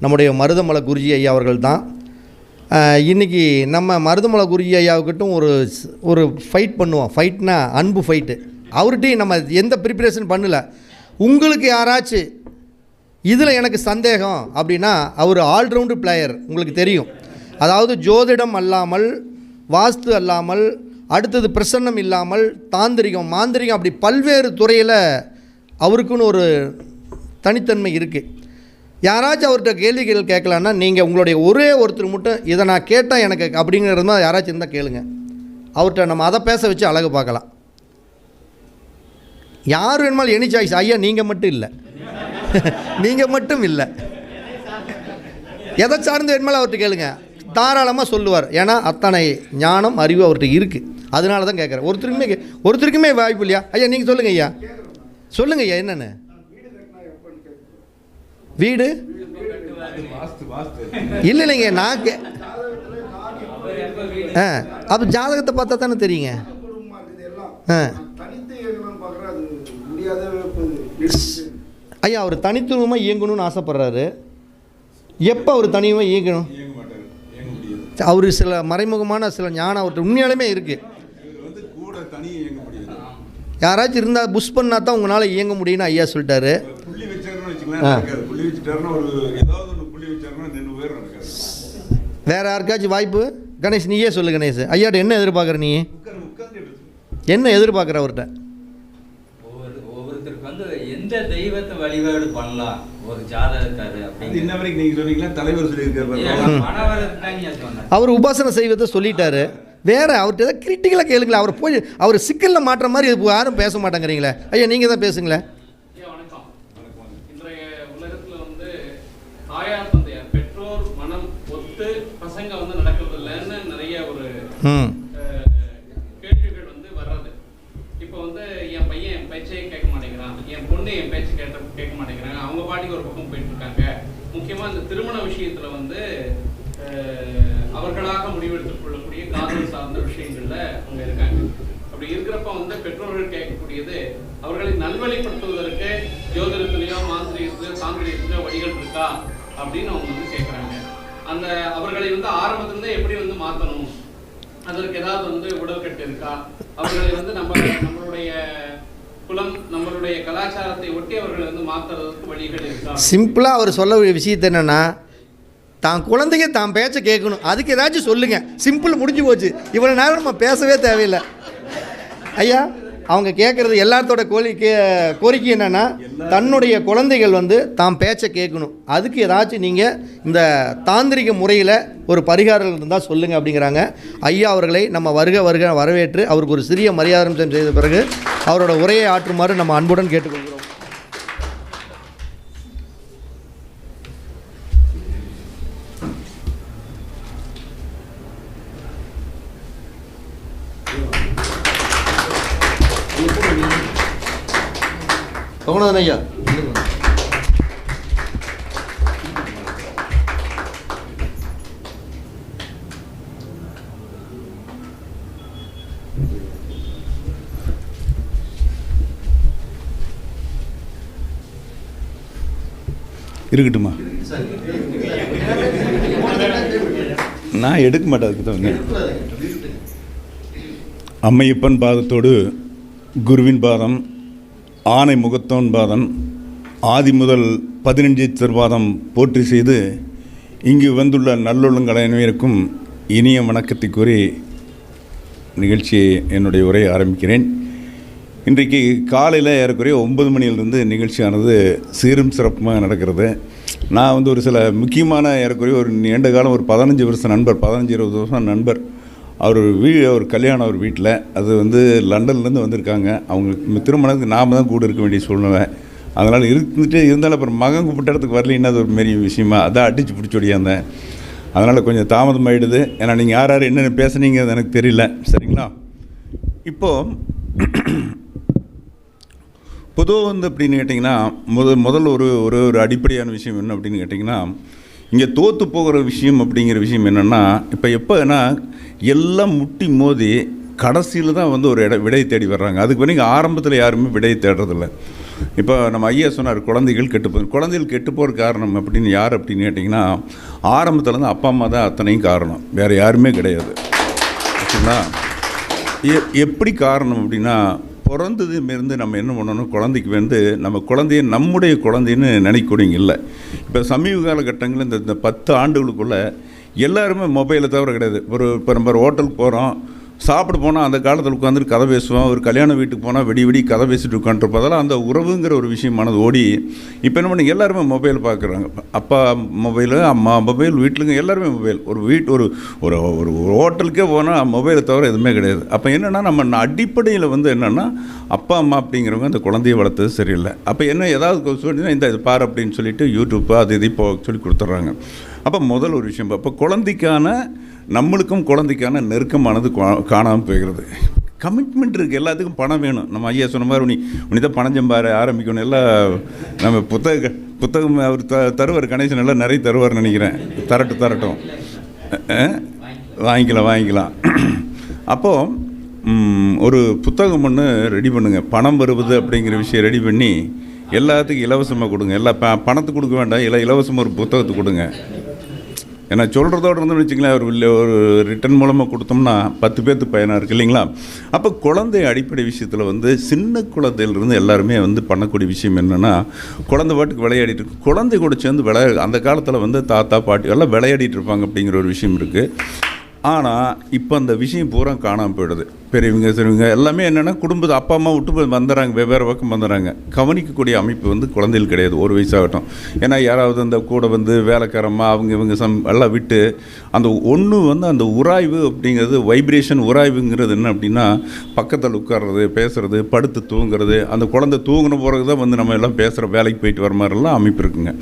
நம்முடைய மருதமலை குருஜி ஐயா அவர்கள் தான். இன்றைக்கி நம்ம மருதமலை குருஜி ஐயாவுக்கிட்டும் ஒரு ஃபைட் பண்ணுவோம். ஃபைட்னா அன்பு ஃபைட்டு. அவர்கிட்டையும் நம்ம எந்த ப்ரிப்பரேஷன் பண்ணல. உங்களுக்கு யாராச்சும் இதில் எனக்கு சந்தேகம் அப்படின்னா, அவர் ஆல்ரவுண்டு பிளேயர், உங்களுக்கு தெரியும். அதாவது ஜோதிடம் அல்லாமல், வாஸ்து அல்லாமல், அடுத்தது பிரசன்னம் இல்லாமல், தாந்திரிகம், மாந்திரிகம், அப்படி பல்வேறு துறையில் அவருக்குன்னு ஒரு தனித்தன்மை இருக்குது. யாராச்சும் அவர்கிட்ட கேள்விகள் கேட்கலான்னா, நீங்கள் உங்களுடைய ஒரே ஒருத்தர் மட்டும் இதை நான் கேட்டால் எனக்கு அப்படிங்கிறது தான் யாராச்சும் இருந்தால் கேளுங்க. அவர்கிட்ட நம்ம அதை பேச வச்சு அழகு பார்க்கலாம். யார் வேணுமாலும் எனி சாய்ஸ். ஐயா நீங்கள் மட்டும் இல்லை, நீங்கள் மட்டும் இல்லை, எதை சார்ந்து வேணுமாலும் அவர்கிட்ட கேளுங்க, தாராளமாக சொல்லுவார். ஏன்னா அத்தனை ஞானம் அறிவு அவர்கிட்ட இருக்குது. அதனால தான் கேட்குறேன். ஒருத்தருக்குமே வாய்ப்பு இல்லையா? ஐயா நீங்கள் சொல்லுங்கள். ஐயா சொல்லுங்கள். ஐயா என்னென்னு வீடு இல்லை இல்லைங்க, நான் அப்போ ஜாதகத்தை பார்த்தா தானே தெரியுங்க. ஐயா அவர் தனித்துவமாக இயங்கணும்னு ஆசைப்படுறாரு. எப்போ அவர் தனியாக இயங்கணும்? அவர் சில மறைமுகமான சில ஞானம் அவர்கிட்ட உண்மையாலுமே இருக்குது. யாராச்சும் இருந்தால் புஷ் பண்ணால் தான் உங்களால் இயங்க முடியும்னு ஐயா சொல்லிட்டாரு. வேறு யாருக்காச்சும் வாய்ப்பு? கணேஷ் நீயே சொல்லு. கணேஷ் ஐயாட்ட என்ன எதிர்பார்க்குற? நீ என்ன எதிர்பார்க்குற அவர்கிட்ட? ஒவ்வொருத்தருக்கு வந்து எந்த தெய்வத்தை வழிபாடு பண்ணலாம் ஒரு ஜாதகக்காரர் அப்படின்னு இன்ன வரைக்கும் நீங்க சொன்னீங்களா? தலைவர் சொல்லியிருக்காரு. அவர் உபாசனை செய்வதை சொல்லிட்டாரு. வேற அவர்கிட்ட ஏதாவது கிரிட்டிக்கலாக கேளுங்களேன். அவர் போய் அவர் சிக்கலில் மாற்ற மாதிரி யாரும் பேச மாட்டேங்கிறீங்களே. ஐயா நீங்கள் தான் பேசுங்களேன். வணக்கம். இன்றைய உலகத்தில் வந்து தாயார் தந்தையார் பெற்றோர் மனம் ஒத்து பசங்க வந்து நடக்கிறதில்லைன்னு நிறைய ஒரு கேள்விகள் வந்து வர்றது. இப்போ வந்து என் பையன் என் பேச்சையே கேட்க மாட்டேங்கிறான், என் பொண்ணு என் பேச்சு கேட்க மாட்டேங்கிறாங்க, அவங்க பாட்டுக்கு ஒரு பக்கம் போயிட்டு இருக்காங்க. முக்கியமாக இந்த திருமண விஷயத்தில் வந்து அவர்களாக முடிவெடுத்துக் கொள்ளக்கூடிய காதல் சார்ந்த விஷயங்கள்ல அவங்க இருக்காங்க. அப்படி இருக்கிறப்ப வந்து பெற்றோர்கள் கேட்கக்கூடியது, அவர்களை நல்வழிப்படுத்துவதற்கு ஜோதிடத்திலேயோ மாந்திரிகத்திலேயோ சாந்திரியத்திலேயோ வழிகள் இருக்கா அப்படின்னு அவங்க வந்து கேட்குறாங்க. அந்த அவர்களை வந்து ஆரம்பத்திலிருந்தே எப்படி வந்து மாற்றணும், அதற்கு ஏதாவது வந்து உடல்கட்டு இருக்கா, அவர்களை வந்து நம்மளுடைய குலம் நம்மளுடைய கலாச்சாரத்தை ஒட்டி அவர்களை வந்து மாற்றுறதுக்கு வழிகள் இருக்கா? சிம்பிளாக அவர் சொல்ல விஷயத்தை என்னென்னா, தான் குழந்தைங்க தான் பேச்சை கேட்கணும். அதுக்கு ஏதாச்சும் சொல்லுங்கள். சிம்பிள், முடிஞ்சு போச்சு. இவ்வளோ நேரம் நம்ம பேசவே தேவையில்லை. ஐயா அவங்க கேட்குறது எல்லாத்தோட கோரிக்கை என்னென்னா, தன்னுடைய குழந்தைகள் வந்து தாம் பேச்சை கேட்கணும். அதுக்கு ஏதாச்சும் நீங்கள் இந்த தாந்திரிக முறையில் ஒரு பரிகாரம் இருந்தால் சொல்லுங்கள் அப்படிங்கிறாங்க. ஐயா அவர்களை நம்ம வருக வரவேற்று அவருக்கு ஒரு சிறிய மரியாதை செய்த பிறகு அவரோட உரையை ஆற்றுமாறு நம்ம அன்புடன் கேட்டுக்கொள்கிறோம். பகுனதன் ஐயா இருக்கட்டுமா? நான் எடுக்க மாட்டேன். அதுக்கு தான் அம்மையப்பன் பாதத்தோடு குருவின் பாதம், ஆனை முகத்தோன் பாதம், ஆதி முதல் 15 திருவாதம் போற்றி செய்து இங்கு வந்துள்ள நல்லுள்ளங்கள் அனைவருக்கும் இனிய வணக்கத்தை கூறி நிகழ்ச்சியை என்னுடைய உரையை ஆரம்பிக்கிறேன். இன்றைக்கு காலையில் ஏறக்குறைய 9 மணியிலிருந்து நிகழ்ச்சியானது சீரும் சிறப்புமாக நடக்கிறது. நான் வந்து ஒரு சில முக்கியமான ஏறக்குறைய ஒரு நீண்ட காலம் ஒரு 15 வருஷம் நண்பர், 15-20 வருஷம் நண்பர், அவர் கல்யாணம் அவர் வீட்டில், அது வந்து லண்டன்லேருந்து வந்திருக்காங்க. அவங்க திருமணத்துக்கு நாம் தான் கூட இருக்க வேண்டிய சூழ்நிலை. அதனால் இருந்தாலும் அப்புறம் மகன் கூப்பிட்ட இடத்துக்கு வரலைன்னா அது ஒரு பெரிய விஷயமா, அதான் அடித்து பிடிச்சி ஓடியாந்தேன். அதனால் கொஞ்சம் தாமதம் ஆகிடுது. ஏன்னா நீங்கள் யார் என்னென்ன பேசுனீங்க அது எனக்கு தெரியல. சரிங்களா? இப்போது பொதுவாக வந்து அப்படின்னு கேட்டிங்கன்னா முதல்ல ஒரு அடிப்படையான விஷயம் என்ன அப்படின்னு கேட்டிங்கன்னா, இங்கே தோற்று போகிற விஷயம் அப்படிங்கிற விஷயம் என்னென்னா, இப்போ எப்போனா எல்லாம் முட்டி மோதி கடைசியில் தான் வந்து ஒரு விடையை தேடி வர்றாங்க. அதுக்கு பிறகு ஆரம்பத்தில் யாருமே விடையை தேடுறதில்ல. இப்போ நம்ம ஐயா சொன்னார் குழந்தைகள் கெட்டுப்போகுது. குழந்தைகள் கெட்டுப்போகிற காரணம் அப்படின்னு யார் அப்படின்னு கேட்டிங்கன்னா, ஆரம்பத்துலேருந்து அப்பா அம்மா தான் அத்தனையும் காரணம், வேறு யாருமே கிடையாது. ஓகேங்களா? எப்படி காரணம் அப்படின்னா, பிறந்ததுலேருந்து நம்ம என்ன பண்ணணும், குழந்தைக்கு வந்து நம்ம குழந்தைய நம்முடைய குழந்தைன்னு நினைக்கூடியங்க இல்லை. இப்போ சமீப காலகட்டங்களில் இந்த 10 ஆண்டுகளுக்குள்ளே எல்லாருமே மொபைலை தவிர கிடையாது. இப்போ நம்ம ஹோட்டலுக்கு போகிறோம், சாப்பிட போனால் அந்த காலத்தில் உட்காந்துட்டு கதை பேசுவோம். ஒரு கல்யாண வீட்டுக்கு போனால் வெடி கதை பேசிட்டு உட்காந்துருப்போம். அதெல்லாம் அந்த உறவுங்கிற ஒரு விஷயமானது ஓடி இப்போ என்ன பண்ணி எல்லாருமே மொபைல் பார்க்குறாங்க. அப்பா மொபைலு, அம்மா மொபைல், வீட்டிலுங்க எல்லாருமே மொபைல். ஒரு ஒரு ஹோட்டலுக்கே போனால் மொபைலை தவிர எதுவுமே கிடையாது. அப்போ என்னென்னா நம்ம அடிப்படையில் வந்து என்னென்னா அப்பா அம்மா அப்படிங்கிறவங்க அந்த குழந்தைய வளர்த்தது சரியில்லை. அப்போ என்ன ஏதாவது சொல்லினா இந்த இது பாரு அப்படின்னு சொல்லிட்டு யூடியூப்பு அது இது இப்போ சொல்லி கொடுத்துட்றாங்க. அப்போ முதல் ஒரு விஷயம், அப்போ குழந்தைக்கான நம்மளுக்கும் குழந்தைக்கான நெருக்கமானது காணாமல் போய்கிறது. கமிட்மெண்ட் இருக்குது, எல்லாத்துக்கும் பணம் வேணும். நம்ம ஐயா சொன்ன மாதிரி உனி தான் பணம் சம்பார ஆரம்பிக்கணும். எல்லாம் நம்ம புத்தகம் அவர் தருவார், கணேசன் எல்லாம் நிறைய தருவார்னு நினைக்கிறேன். தரட்டும் வாங்கிக்கலாம். அப்போது ஒரு புத்தகம் ஒன்று ரெடி பண்ணுங்கள். பணம் வருவது அப்படிங்கிற விஷயம் ரெடி பண்ணி எல்லாத்துக்கும் இலவசமாக கொடுங்க. எல்லாம் பணத்துக்கு கொடுக்க வேண்டாம், இலவசமாக ஒரு புத்தகத்தை கொடுங்க. ஏன்னா சொல்கிறதோடு இருந்துன்னு வச்சுங்களேன், ஒரு ரிட்டன் மூலமாக கொடுத்தோம்னா 10 பேர்த்துக்கு பயனாக இருக்குது இல்லைங்களா? அப்போ குழந்தை அடிப்படை விஷயத்தில் வந்து சின்ன குழந்தையிலிருந்து எல்லாருமே வந்து பண்ணக்கூடிய விஷயம் என்னென்னா, குழந்தை பாட்டுக்கு விளையாடிட்டு இருக்கு. குழந்தை கூட சேர்ந்து அந்த காலத்தில் வந்து தாத்தா பாட்டி எல்லாம் விளையாடிட்டு இருப்பாங்க அப்படிங்கிற ஒரு விஷயம் இருக்குது. ஆனால் இப்போ அந்த விஷயம் பூரா காணாமல் போயிடுது. பெரியவங்க சிறுவங்க எல்லாமே என்னென்னா குடும்பத்தை அப்பா அம்மா விட்டு வந்துடுறாங்க, வெவ்வேறு பக்கம் வந்துடுறாங்க. கவனிக்கக்கூடிய அமைப்பு வந்து குழந்தைகள் கிடையாது ஒரு வயசாகட்டும். ஏன்னா யாராவது அந்த கூட வந்து வேலைக்காரமாக இவங்க எல்லாம் விட்டு அந்த ஒன்று வந்து அந்த உராய்வு அப்படிங்கிறது, வைப்ரேஷன் உராய்வுங்கிறது என்ன அப்படின்னா, பக்கத்தில் உட்கார்றது, பேசுகிறது, படுத்து தூங்குறது. அந்த குழந்தை தூங்கின பிறகு தான் வந்து நம்ம எல்லாம் பேசுகிற, வேலைக்கு போயிட்டு வர மாதிரிலாம் அமைப்பு இருக்குங்க.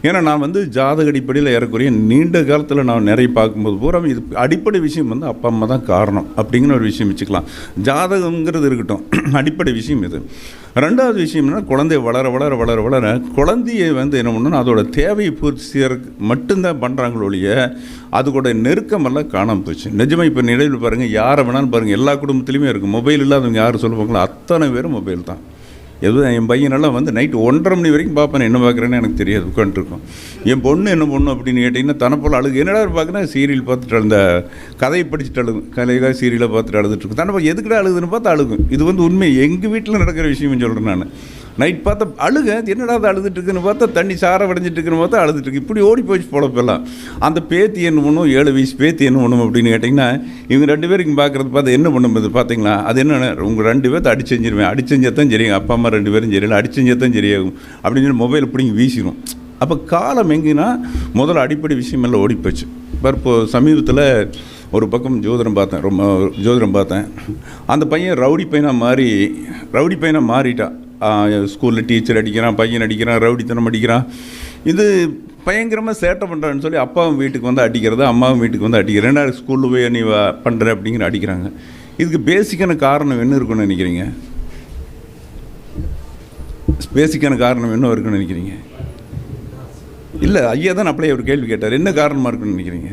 ஏன்னா நான் வந்து ஜாதக அடிப்படையில் ஏறக்குறைய நீண்ட காலத்தில் நான் நிறைய பார்க்கும்போது பூரா இது அடிப்படை விஷயம் வந்து அப்பா அம்மா தான் காரணம் அப்படிங்கிற ஒரு விஷயம் வச்சுக்கலாம். ஜாதகங்கிறது இருக்கட்டும், அடிப்படை விஷயம் இது. ரெண்டாவது விஷயம் என்னன்னா, குழந்தை வளர குழந்தையை வந்து என்ன பண்ணணும், அதோட தேவையை பூர்த்தி செய்யறதுக்கு மட்டும்தான் பண்ணுறாங்களோ ஒழிய அதுக்கூட நெருக்கமெல்லாம் காணாமல் போச்சு. நிஜமாக இப்போ நிலையில் பாருங்கள், யாரை வேணாலும் பாருங்கள், எல்லா குடும்பத்துலேயுமே இருக்குது. மொபைல் இல்லாதவங்க யாரும் சொல்லுவாங்களோ அத்தனை பேரும் மொபைல் தான். என் பையனெல்லாம் வந்து நைட்டு 1:30 மணி வரைக்கும் பார்ப்பேன், என்ன பார்க்குறேன்னு எனக்கு தெரியாது, உட்காந்துருக்கோம். என் பொண்ணு என்ன பொண்ணு அப்படின்னு கேட்டிங்கன்னா, தனப்போல் அழுகு. என்னடா பார்க்குறேன், சீரியல் பார்த்துட்டு அந்த கதையை படிச்சுட்டு அழுகும், கலையாக சீரியலை பார்த்துட்டு அழுதுட்டுருக்கும். தனப்போ எதுக்கிட்ட அழுகுதுன்னு பார்த்து அழுகும். இது வந்து உண்மை, எங்கள் வீட்டில் நடக்கிற விஷயம் சொல்கிறேன் நான். நைட் பார்த்தா அழுக, என்னடா அது அழுதுட்டுருக்குன்னு பார்த்தா தண்ணி சாரை வடைஞ்சிட்டுருக்குன்னு பார்த்தா அழுதுட்டுருக்கு. இப்படி ஓடி போச்சு பொழப்பெல்லாம். அந்த பேத்தி என்ன பண்ணும், 7 வயசு பேத்தி என்ன பண்ணும் அப்படின்னு கேட்டிங்கன்னா, இவங்க 2 பேருக்கு பார்க்குறது பார்த்து என்ன பண்ணும்போது பார்த்தீங்களா, அது என்ன, உங்கள் 2 பேர்த்து அடிச்சு செஞ்சிருவேன், அடிச்சு செஞ்சால் சரியும், அப்பா அம்மா 2 பேரும் சரியில்லை, அடிச்சு செஞ்சால் சரியாகும் அப்படின்னு சொல்லி மொபைல் பிடிங்கி வீசிடும். அப்போ காலம் எங்கன்னா முதல்ல அடிப்படை விஷயம் எல்லாம் ஓடி போச்சு. இப்போது சமீபத்தில் ஒரு பக்கம் ஜோதிடம் பார்த்தேன். அந்த பையன் ரவுடி பையனாக மாறிட்டான். ஸ்கூலில் டீச்சர் அடிக்கிறான், பையன் அடிக்கிறான், ரவுடித்தனம் அடிக்கிறான். இது பயங்கரமாக சேட்டை பண்ணுறான்னு சொல்லி அப்பாவும் வீட்டுக்கு வந்து அடிக்கிறது, அம்மாவும் வீட்டுக்கு வந்து அடிக்கிறேன். என்ன ஸ்கூலில் போய் நீ பண்ணுற அப்படிங்கிற அடிக்கிறாங்க. இதுக்கு பேசிக்கான காரணம் என்ன இருக்குன்னு நினைக்கிறீங்க? பேசிக்கான காரணம் என்ன இருக்குன்னு நினைக்கிறீங்க? இல்லை, ஐயா தான் அப்படியே ஒரு கேள்வி கேட்டார், என்ன காரணமாக இருக்குன்னு நினைக்கிறீங்க?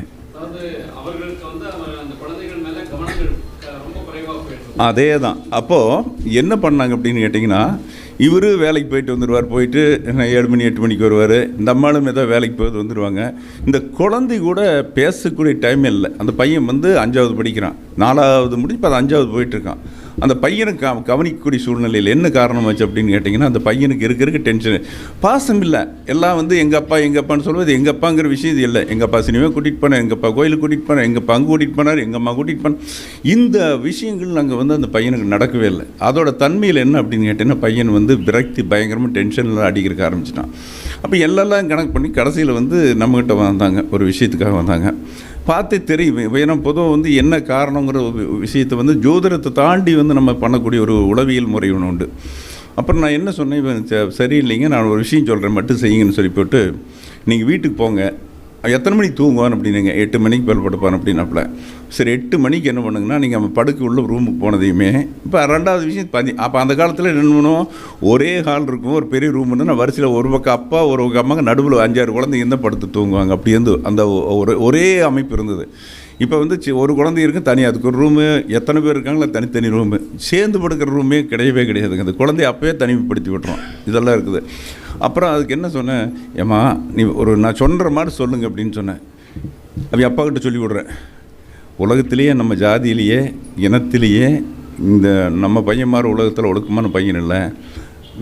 அதே தான். அப்போது என்ன பண்ணாங்க அப்படின்னு கேட்டிங்கன்னா, இவர் வேலைக்கு போயிட்டு வந்துடுவார், போயிட்டு 7 மணி 8 மணிக்கு வருவார். இந்த அம்மாலும் ஏதோ வேலைக்கு போயிட்டு வந்துடுவாங்க. இந்த குழந்தை கூட பேசக்கூடிய டைம் இல்லை. அந்த பையன் வந்து 5வது படிக்கிறான், 4வது முடிச்சு இப்போ 5வது போயிட்டுருக்கான். அந்த பையனுக்கு கவனிக்கக்கூடிய சூழ்நிலையில் என்ன காரணமாச்சு அப்படின்னு கேட்டிங்கன்னா, அந்த பையனுக்கு இருக்க டென்ஷனு, பாசம் இல்லை. எல்லாம் வந்து எங்கள் அப்பான்னு சொல்லுவது, எங்கள் அப்பாங்கிற விஷயம் இது இல்லை. எங்கள் அப்பா சினிமா கூட்டிகிட்டு போனேன், எங்கள் அப்பா கோயிலுக்கு கூட்டிகிட்டு போனேன், எங்கள் அப்பா அங்கே கூட்டிகிட்டு போனார், எங்கள் அம்மா கூட்டிகிட்டு போனேன். இந்த விஷயங்கள் அங்கே வந்து அந்த பையனுக்கு நடக்கவே இல்லை. அதோட தன்மையில் என்ன அப்படின்னு கேட்டிங்கன்னா, பையன் வந்து விரக்தி பயங்கரமாக டென்ஷனில் அடிக்கிறக்க ஆரம்பிச்சிட்டான். அப்போ எல்லாம் கணக்கு பண்ணி கடைசியில் வந்து நம்மகிட்ட வந்தாங்க, ஒரு விஷயத்துக்காக வந்தாங்க. பார்த்து தெரியும். ஏன்னா பொதுவாக வந்து என்ன காரணங்கிற விஷயத்தை வந்து ஜோதிடத்தை தாண்டி வந்து நம்ம பண்ணக்கூடிய ஒரு உளவியல் முறை ஒன்று உண்டு. அப்புறம் நான் என்ன சொன்னேன், இவன் சரியில்லைங்க, நான் ஒரு விஷயம் சொல்கிறேன், மட்டும் செய்யுங்கன்னு சொல்லி போட்டு, நீங்கள் வீட்டுக்கு போங்க, எத்தனை மணிக்கு தூங்குவான் அப்படின்னுங்க, 8 மணிக்கு மேல் படுப்பான் அப்படின்னாப்புல. சரி, 8 மணிக்கு என்ன பண்ணுங்கன்னா, நீங்கள் நம்ம படுக்க உள்ள ரூமுக்கு போனதையுமே, இப்போ 2வது விஷயம் அப்போ அந்த காலத்தில் என்ன பண்ணுவோம், ஒரே ஹால் இருக்கும், ஒரு பெரிய ரூம்னு, நான் வரிசையில் ஒரு பக்கம் அப்பா ஒரு பக்கம் அம்மாங்க, நடுவில் 5-6 குழந்தைங்க இருந்தால் படுத்து தூங்குவாங்க. அப்படி இருந்து அந்த ஒரே அமைப்பு இருந்தது. இப்போ வந்து ஒரு குழந்தை இருக்கும் தனி, அதுக்கு ஒரு ரூமு, எத்தனை பேர் இருக்காங்களோ தனித்தனி ரூமு, சேர்ந்து படுக்கிற ரூமே கிடையவே கிடையாதுங்க. அந்த குழந்தைய அப்போயே தனிமைப்படுத்தி விட்டுறோம். இதெல்லாம் இருக்குது. அப்புறம் அதுக்கு என்ன சொன்னேன், ஏம்மா நீ நான் சொல்கிற மாதிரி சொல்லுங்க அப்படின்னு சொன்னேன். அப்படி அப்பா கிட்ட சொல்லி விட்றேன், உலகத்திலேயே நம்ம ஜாதியிலேயே இனத்திலேயே இந்த நம்ம பையன் மாதிரி உலகத்தில் ஒழுக்கமான பையன் இல்லை,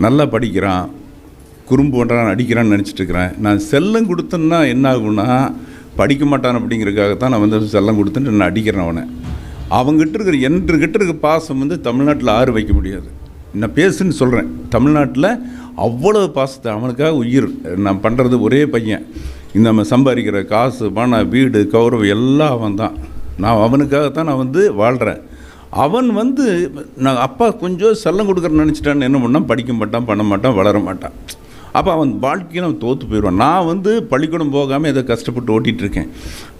நல்லா படிக்கிறான், குறும்பு பண்ணுறான், அடிக்கிறான்னு நினச்சிட்டு இருக்கிறேன். நான் செல்லம் கொடுத்தேன்னா என்ன ஆகுன்னா, படிக்க மாட்டான் அப்படிங்கிறதுக்காகத்தான் நான் வந்து செல்லம் கொடுத்துட்டு நான் அடிக்கிறேன் அவனை. அவங்ககிட்ட இருக்கிற என்கிட்ட இருக்கிற பாசம் வந்து தமிழ்நாட்டில் ஆறு வைக்க முடியாது. நான் பேசுன்னு சொல்கிறேன், தமிழ்நாட்டில் அவ்வளோ பாசத்தை, அவனுக்காக உயிர். நான் பண்ணுறது ஒரே பையன், இந்த நம்ம சம்பாதிக்கிற காசு, பணம், வீடு, கௌரவம் எல்லாம் அவன் தான். நான் அவனுக்காகத்தான் நான் வந்து வாழ்கிறேன். அவன் வந்து நான் அப்பா கொஞ்சம் செல்லம் கொடுக்குறேன்னு நினச்சிட்டான்னு என்ன பண்ணான், படிக்க மாட்டான், பண்ண மாட்டான், வளர மாட்டான். அப்போ அவன் வாழ்க்கையில் அவன் தோற்று போயிடுவான். நான் வந்து பள்ளிக்கூடம் போகாமல் ஏதோ கஷ்டப்பட்டு ஓட்டிகிட்ருக்கேன்.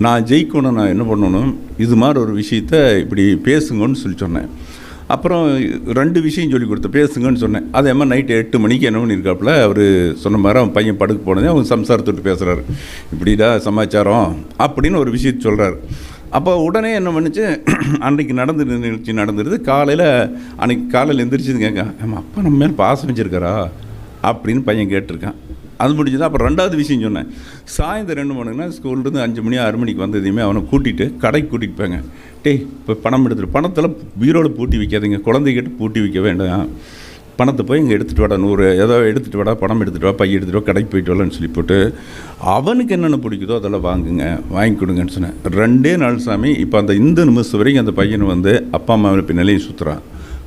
நான் ஜெயிக்கணும், நான் என்ன பண்ணணும், இது மாதிரி ஒரு விஷயத்த இப்படி பேசுங்கன்னு சொல்லி சொன்னேன். அப்புறம் 2 விஷயம் சொல்லி கொடுத்தேன், பேசுங்கன்னு சொன்னேன். அதே மாதிரி நைட்டு 8 மணிக்கு என்ன பண்ணியிருக்காப்புல, அவர் சொன்ன மாதிரி அவன் பையன் படுக்க போனதே அவன் சம்சாரத்தொட்டு பேசுகிறாரு, இப்படிடா சமாச்சாரம் அப்படின்னு ஒரு விஷயத்த சொல்கிறாரு. அப்போ உடனே என்ன பண்ணுச்சு, அன்றைக்கி நிகழ்ச்சி நடந்துருது. அன்றைக்கி காலையில் எந்திரிச்சது கேட்க, ஆமாம் அப்பா நம்ம மேலே பாசம் வச்சுருக்காரா அப்படின்னு பையன் கேட்டிருக்கான். அது முடிஞ்சது. அப்புறம் 2வது விஷயம் சொன்னேன், சாயந்தரம் 2 மணிக்குன்னா ஸ்கூல்லேருந்து 5 மணி 6 மணிக்கு வந்ததையுமே அவனை கூட்டிகிட்டு கடைக்கு கூட்டிகிட்டு போங்க. டேய் இப்போ பணம் எடுத்துகிட்டு, பணத்தில் பீரோவில் பூட்டி வைக்காதீங்க, குழந்தைகிட்ட பூட்டி வைக்க வேண்டாம், பணத்தை போய் இங்கே எடுத்துகிட்டு வாடா, 100 ஏதோ எடுத்துகிட்டு வாடா, பணம் எடுத்துகிட்டு வா, பை எடுத்துகிட்டு வா, கடைக்கு போயிட்டு வரலான்னு சொல்லி போட்டு அவனுக்கு என்னென்ன பிடிக்குதோ அதெல்லாம் வாங்கி கொடுங்கன்னு சொன்னேன். 2 நாள் சாமி. இப்போ இந்த நிமிஷம் வரைக்கும் அந்த பையனை வந்து அப்பா அம்மாவை பின்னாலேயே சுற்றுறான்.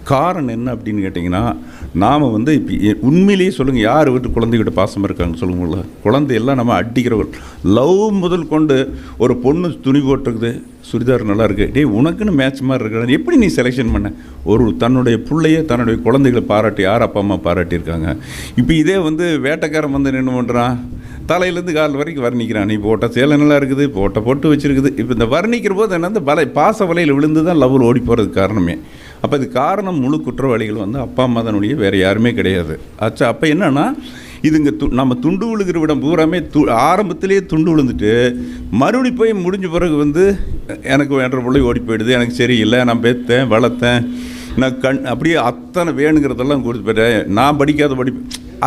காரணம் என்ன அப்படின்னு கேட்டிங்கன்னா, நாம் வந்து இப்போ உண்மையிலேயே சொல்லுங்கள், யார் வீட்டு குழந்தைகிட்ட பாசமாக இருக்காங்கன்னு சொல்லுங்கள. குழந்தையெல்லாம் நம்ம அடிக்கிறவர்கள். லவ் முதல் கொண்டு ஒரு பொண்ணு துணி போட்டிருக்குது, சுடிதார் நல்லா இருக்குது, டேய் உனக்குன்னு மேட்ச் மாதிரி இருக்கிறது எப்படி நீ செலெக்ஷன் பண்ண? தன்னுடைய பிள்ளைய தன்னுடைய குழந்தைகளை பாராட்டி யார் அப்பா அம்மா பாராட்டியிருக்காங்க. இப்போ இதே வந்து வேட்டைக்காரன் வந்து என்ன பண்ணுறான், தலையிலேருந்து கால் வரைக்கும் வர்ணிக்கிறான், நீ போட்ட சேலை நல்லா இருக்குது, போட்டு வச்சுருக்குது. இப்போ இந்த வர்ணிக்கிற போது என்ன, அந்த பாச வலையில் விழுந்து தான் லவ்வில் ஓடி போகிறதுக்கு காரணமே. அப்போ இது காரணம் முழு குற்றவாளிகள் வந்து அப்பா அம்மா தானுடைய வேறு யாருமே கிடையாது. ஆச்சா, அப்போ என்னென்னா இதுங்க நம்ம துண்டு விழுகிற விடம் பூராமே ஆரம்பத்திலேயே துண்டு விழுந்துட்டு மறுபடி போய் முடிஞ்ச பிறகு வந்து எனக்கு வேண்ட பிள்ளை ஓடி போயிடுது, எனக்கு சரியில்லை, நான் பெற்றேன் வளர்த்தேன், நான் அப்படியே அத்தனை வேணுங்கிறதெல்லாம் கொடுத்து போயிட்டேன், நான் படிக்காத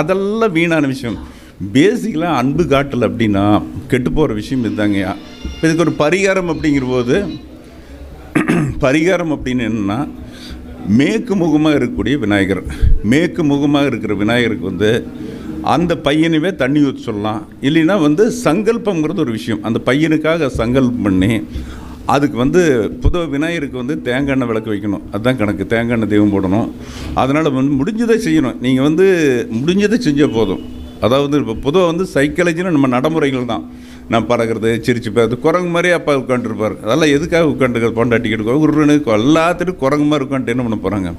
அதெல்லாம் வீணான விஷயம். பேசிக்கலாக அன்பு காட்டல் அப்படின்னா கெட்டு போகிற விஷயம் இதுதாங்கய்யா. இதுக்கு ஒரு பரிகாரம் அப்படிங்கிற போது, பரிகாரம் அப்படின்னு என்னென்னா, மேற்கு முகமாக இருக்கக்கூடிய விநாயகர், மேற்கு முகமாக இருக்கிற விநாயகருக்கு வந்து அந்த பையனவே தண்ணி ஊற்றி சொல்லலாம். இல்லைன்னா வந்து சங்கல்பங்கிறது ஒரு விஷயம், அந்த பையனுக்காக சங்கல்பம் பண்ணி அதுக்கு வந்து பொதுவாக விநாயகருக்கு வந்து தேங்காய் எண்ணெய் விளக்கு வைக்கணும், அதுதான் கணக்கு. தேங்காய் எண்ணெய் தெய்வம் போடணும். அதனால் வந்து முடிஞ்சதை செய்யணும். நீங்கள் வந்து முடிஞ்சதை செஞ்சால் போதும். அதாவது இப்போ பொதுவாக வந்து சைக்காலஜின்னு நம்ம நடைமுறைகள் தான். நான் பறக்கிறது, சிரிச்சு பார்த்து குரங்கு மாதிரியே அப்பா உட்காந்துருப்பார். அதெல்லாம் எதுக்காக உட்காந்துருக்காரு, பொண்டாட்டிக்கிட்டு உருன்னு எல்லாத்துக்கும் குரங்கு மாதிரி உட்காந்துட்டு என்ன பண்ண போகிறாங்க?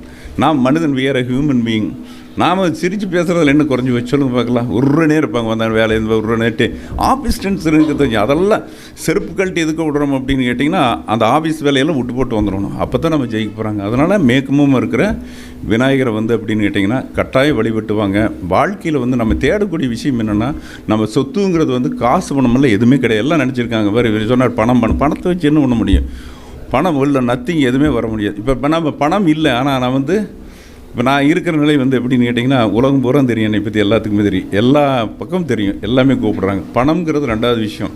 நான் மனிதன், வேற ஹியூமன் பீயிங். நாம் சிரித்து பேசுகிறதுல என்ன குறைஞ்சி வச்சு சொல்லுங்க பார்க்கலாம். உருனே இருப்பாங்க, வந்தாங்க வேலை இருந்து உருனேட்டு ஆஃபீஸ் டென்ஸ் இருக்குது தெரிஞ்சு அதெல்லாம் செருப்பு கழட்டி எதுக்கு விடுறோம் அப்படின்னு கேட்டிங்கன்னா, அந்த ஆஃபீஸ் வேலையெல்லாம் விட்டு போட்டு வந்துடணும். அப்போ தான் நம்ம ஜெயிக்க போகிறாங்க. அதனால் மேற்கமும் இருக்கிற விநாயகரை வந்து அப்படின்னு கேட்டிங்கன்னா கட்டாயம் வழிபட்டுவாங்க. வாழ்க்கையில் வந்து நம்ம தேடக்கூடிய விஷயம் என்னென்னா, நம்ம சொத்துங்கிறது வந்து காசு பணமெல்லாம் எதுவுமே கிடையாது. எல்லாம் நினச்சிருக்காங்க வேறு சொன்னார் பணத்தை வச்சு என்ன பண்ண முடியும், பணம் இல்லை, நத்திங் எதுவுமே வர முடியாது. இப்போ நம்ம பணம் இல்லை, ஆனால் நான் வந்து இப்போ நான் இருக்கிற நிலை வந்து எப்படின்னு கேட்டிங்கன்னா, உலகம் பூரா தெரியும், என்னை பற்றி எல்லாத்துக்குமே தெரியும், எல்லா பக்கமும் தெரியும், எல்லாமே கூப்பிட்றாங்க. பணம்ங்கிறது 2வது விஷயம்.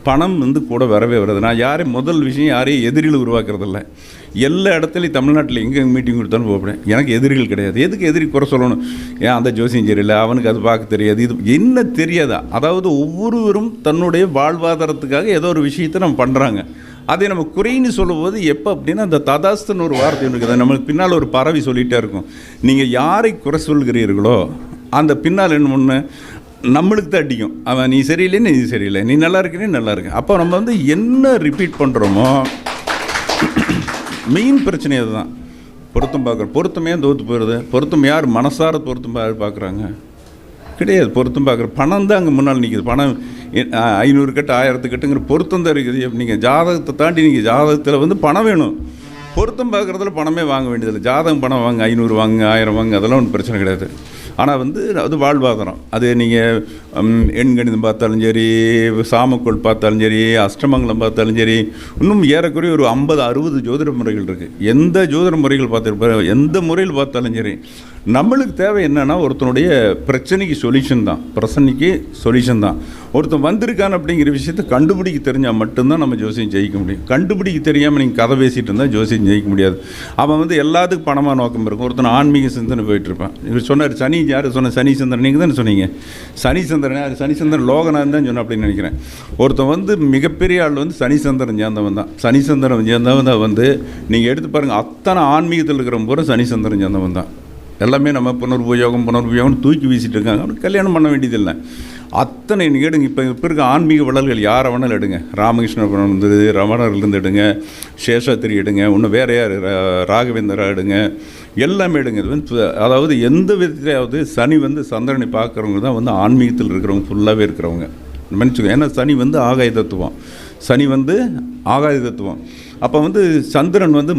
பணம் வந்து கூட வரவே வருது. நான் முதல் விஷயம் யாரையும் எதிரிகள் உருவாக்குறதில்ல. எல்லா இடத்துலையும் தமிழ்நாட்டில் எங்கே மீட்டிங் கொடுத்தாலும் போகப்படேன், எனக்கு எதிரிகள் கிடையாது. எதுக்கு எதிரி குறை சொல்லணும்? ஏன் அந்த ஜோசியம் சரியில்லை, அவனுக்கு அது பார்க்க தெரியாது, இது என்ன தெரியாதா? அதாவது ஒவ்வொருவரும் தன்னுடைய வாழ்வாதாரத்துக்காக ஏதோ ஒரு விஷயத்தை நம்ம பண்ணுறாங்க. அதை நம்ம குறைன்னு சொல்லும்போது எப்போ அப்படின்னா, அந்த ததாஸ்துன்னு ஒரு வார்த்தை இருக்குது, நம்மளுக்கு பின்னால் ஒரு பறவை சொல்லிகிட்டே இருக்கும். நீங்கள் யாரை குறை சொல்கிறீர்களோ அந்த பின்னால் என்ன ஒன்று நம்மளுக்கு தான் அடிக்கும். அவன் நீ சரியில்லைன்னு, நீ சரியில்லை, நீ நல்லா இருக்கிறேன்னு நல்லா இருக்கு. அப்போ நம்ம வந்து என்ன ரிப்பீட் பண்ணுறோமோ மெயின் பிரச்சனை அதுதான். பொருத்தம் பார்க்குறோம், பொருத்தமே தோற்று போயிடுது. பொருத்தம் யார் மனசார பொருத்தம் பார்க்குறாங்க கிடையாது. பொருத்தம் பார்க்குற பணம் தான் அங்கே முன்னால் நிற்கிது. பணம் 500 கட்டு 1000 கட்டுங்கிற பொருத்தம் தான் இருக்குது. நீங்கள் ஜாதகத்தை தாண்டி நீங்கள் ஜாதகத்தில் வந்து பணம் வேணும். பொருத்தம் பார்க்குறதுல பணமே வாங்க வேண்டியதில்லை. ஜாதகம் பணம் வாங்க, 500 வாங்க, 1000 வாங்க, அதெல்லாம் ஒன்றும் பிரச்சனை கிடையாது. ஆனால் வந்து அது வாழ்வாதாரம். அது நீங்கள் எண்கணிதம் பார்த்தாலும் சரி, சாமக்கோள் பார்த்தாலும் சரி, அஷ்டமங்கலம் பார்த்தாலும் சரி, இன்னும் ஏறக்குறைய ஒரு 50-60 ஜோதிட முறைகள் இருக்குது. எந்த ஜோதிட முறைகள் பார்த்துருப்பாரு, எந்த முறையில் பார்த்தாலும் சரி, நம்மளுக்கு தேவை என்னென்னா ஒருத்தனுடைய பிரச்சனைக்கு சொல்யூஷன் தான், பிரச்சனைக்கு சொல்யூஷன் தான். ஒருத்தன் வந்திருக்கான் அப்படிங்கிற விஷயத்தை கண்டுபிடிக்க தெரிஞ்சால் மட்டும்தான் நம்ம ஜோசியம் ஜெயிக்க முடியும். கண்டுபிடிக்க தெரியாமல் நீங்கள் கதை பேசிகிட்டு இருந்தால் ஜோசியம் ஜெயிக்க முடியாது. அவன் வந்து எல்லாத்துக்கும் பணமாக நோக்கம் இருக்கும். ஒருத்தன் ஆன்மீக சிந்தனை போயிட்டுருப்பான். இவர் சொன்னார் சனி, யார் சொன்ன சனி சந்திரன், நீங்கள் தானே சொன்னீங்க சனி சந்திரன். அது சனி சந்திரன் லோகநாதன் தான் சொன்னேன் அப்படின்னு நினைக்கிறேன். ஒருத்தன் வந்து மிகப்பெரிய ஆள் வந்து சனி சந்திரன் சேர்ந்தவன் தான். சனி சந்திரன் சேர்ந்தவன் தான் வந்து நீங்கள் எடுத்து பாருங்கள், அத்தனை ஆன்மீகத்தில் இருக்கிறவங்க பூரா சனி சந்திரன் சேர்ந்தவன் தான். எல்லாமே நம்ம புனர்பயோகம் தூக்கி வீசிட்டு இருக்காங்க. அவனுக்கு கல்யாணம் பண்ண வேண்டியதில்லை. அத்தனை நீங்கள் எடுங்க. இப்போ இருக்க ஆன்மீக வளர்கள் யாரை வேணாலும் எடுங்க. ராமகிருஷ்ண வந்து ரமணர்லேருந்து எடுங்க, சேஷாத்திரி எடுங்க, இன்னும் வேறு யார் ராகவேந்திரா எடுங்க, எல்லாமே எடுங்க. இது வந்து அதாவது எந்த விதத்திலாவது சனி வந்து சந்திரனை பார்க்குறவங்க தான் வந்து ஆன்மீகத்தில் இருக்கிறவங்க ஃபுல்லாகவே இருக்கிறவங்க மன்னிச்சுக்கோ. ஏன்னா சனி வந்து ஆகாய தத்துவம், சனி வந்து ஆகாய தத்துவம். அப்போ வந்து சந்திரன் வந்து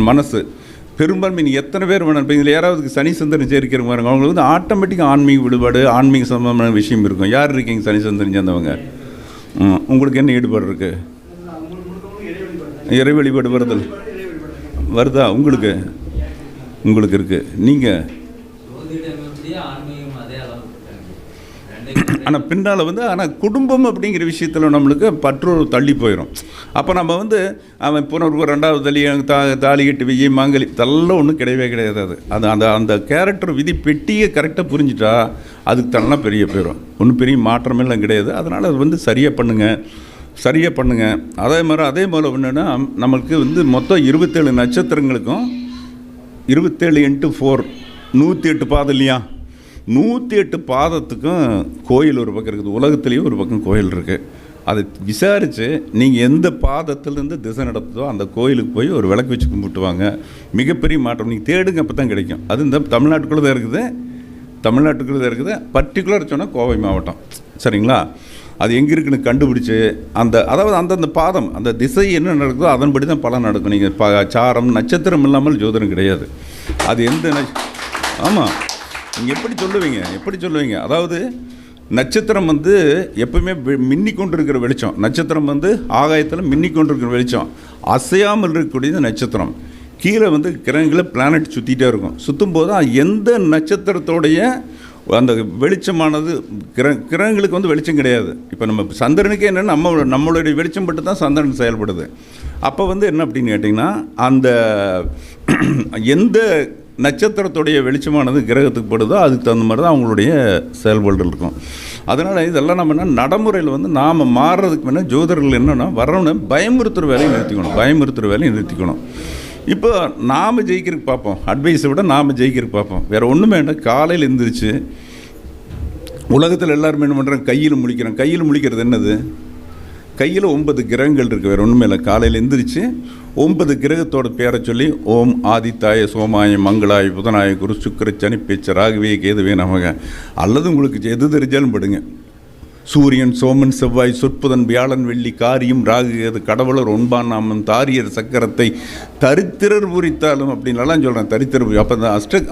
மனசு பெரும்பான்மை. நீங்கள் எத்தனை பேர் வேணும் இப்போ இதில் யாராவது சனி சந்திரன் சேர்க்கிற மாதிரி அவங்களுக்கு வந்து ஆட்டோமேட்டிக்காக ஆன்மீக விடுபாடு, ஆன்மீக சம்பந்தமான விஷயம் இருக்கும். யார் இருக்கீங்க சனி சந்திரன் சேர்ந்தவங்க? உங்களுக்கு என்ன ஈடுபாடு இருக்குது? இறை வழிபாடு வருதா உங்களுக்கு? உங்களுக்கு இருக்குது. நீங்கள் ஆனால் பின்னால் வந்து ஆனால் குடும்பம் அப்படிங்கிற விஷயத்தில் நம்மளுக்கு பற்றோர் தள்ளி போயிடும். அப்போ நம்ம வந்து அவன் புனர்வு 2வது தாலி கட்டி வெய்ய மாங்கலி இதெல்லாம் ஒன்றும் கிடையவே கிடையாது. அது அந்த அந்த கேரக்டர் விதி பெட்டியை கரெக்டாக புரிஞ்சுட்டா அதுக்கு தள்ளலாம் பெரிய போயிடும். ஒன்றும் பெரிய மாற்றமெல்லாம் கிடையாது. அதனால் அது வந்து சரியாக பண்ணுங்கள். அதே மாதிரி என்னென்னா நம்மளுக்கு வந்து மொத்தம் 27 நட்சத்திரங்களுக்கும் 27 × 4 108 பாதம் இல்லையா? 108 பாதத்துக்கும் கோயில் ஒரு பக்கம் இருக்குது. உலகத்துலேயும் ஒரு பக்கம் கோயில் இருக்குது. அதை விசாரித்து நீங்கள் எந்த பாதத்துலேருந்து திசை நடத்துதோ அந்த கோயிலுக்கு போய் ஒரு விளக்கு வச்சு கும்பிட்டு வாங்க. மிகப்பெரிய மாற்றம் நீங்கள் தேடுங்க, அப்போ தான் கிடைக்கும். அது இந்த தமிழ்நாட்டுக்குள்ளே தான் இருக்குது. பர்டிகுலர் சொன்னால் கோவை மாவட்டம், சரிங்களா? அது எங்கே இருக்குன்னு கண்டுபிடிச்சி அதாவது அந்தந்த பாதம் அந்த திசை என்ன நடக்குதோ அதன்படி தான் பலன் நடக்கும். நீங்கள் சாரம் நட்சத்திரம் இல்லாமல் ஜோதிடம் கிடையாது. அது எந்த ஆமாம், நீங்கள் எப்படி சொல்லுவீங்க? அதாவது நட்சத்திரம் வந்து எப்பவுமே மின்னி கொண்டு இருக்கிற வெளிச்சம். நட்சத்திரம் வந்து ஆகாயத்தில் மின்னி கொண்டு இருக்கிற வெளிச்சம், அசையாமல் இருக்கக்கூடியது நட்சத்திரம். கீழே வந்து கிரகங்களை பிளானட் சுற்றிகிட்டே இருக்கும். சுற்றும் போது எந்த நட்சத்திரத்தோடைய அந்த வெளிச்சமானது கிரகங்களுக்கு வந்து வெளிச்சம் கிடையாது. இப்போ நம்ம சந்திரனுக்கே என்னென்னா நம்மளுடைய வெளிச்சம் பட்டு தான் சந்திரன் செயல்படுது. அப்போ வந்து என்ன அப்படின்னு கேட்டிங்கன்னா அந்த எந்த நட்சத்திரத்துடைய வெளிச்சமானது கிரகத்துக்கு படுதோ அதுக்கு தகுந்த மாதிரி தான் அவங்களுடைய செயல்பாடுகள் இருக்கும். அதனால் இதெல்லாம் நம்ம என்ன நடைமுறையில் வந்து நாம் மாறுறதுக்கு முன்னே ஜோதிடர்கள் என்னென்னா வரணும்னு பயமுறுத்துகிற வேலையை நிறுத்திக்கணும். இப்போ நாம் ஜெயிக்கிறதுக்கு பார்ப்போம், அட்வைஸை விட நாம் ஜெயிக்கிறதுக்கு பார்ப்போம். வேறு ஒன்றுமே வேண்டாம். காலையில் எழுந்திரிச்சு உலகத்தில் எல்லாருமே என்ன பண்ணுறாங்க? கையில் முழிக்கிறது என்னது? கையில் 9 கிரகங்கள் இருக்குது. வேறு ஒன்றுமே இல்லை. காலையில் எழுந்திரிச்சு 9 கிரகத்தோட பேரை சொல்லி ஓம் ஆதித்தாய சோமாய மங்களாய புதனாய குரு சுக்கிர சனி பேச்ச ராகவே கேதுவே நமக, அல்லது உங்களுக்கு எது தெரிஞ்சாலும் படுங்க. சூரியன் சோமன் செவ்வாய் சொற்புதன் வியாழன் வெள்ளி காரியம் ராகு கேது கடவுளர் ஒன்பான் நாமம் தாரியர் சக்கரத்தை தரித்திரர் புரித்தாலும் அப்படின்லாம் சொல்கிறேன். தரித்திரர் அப்போ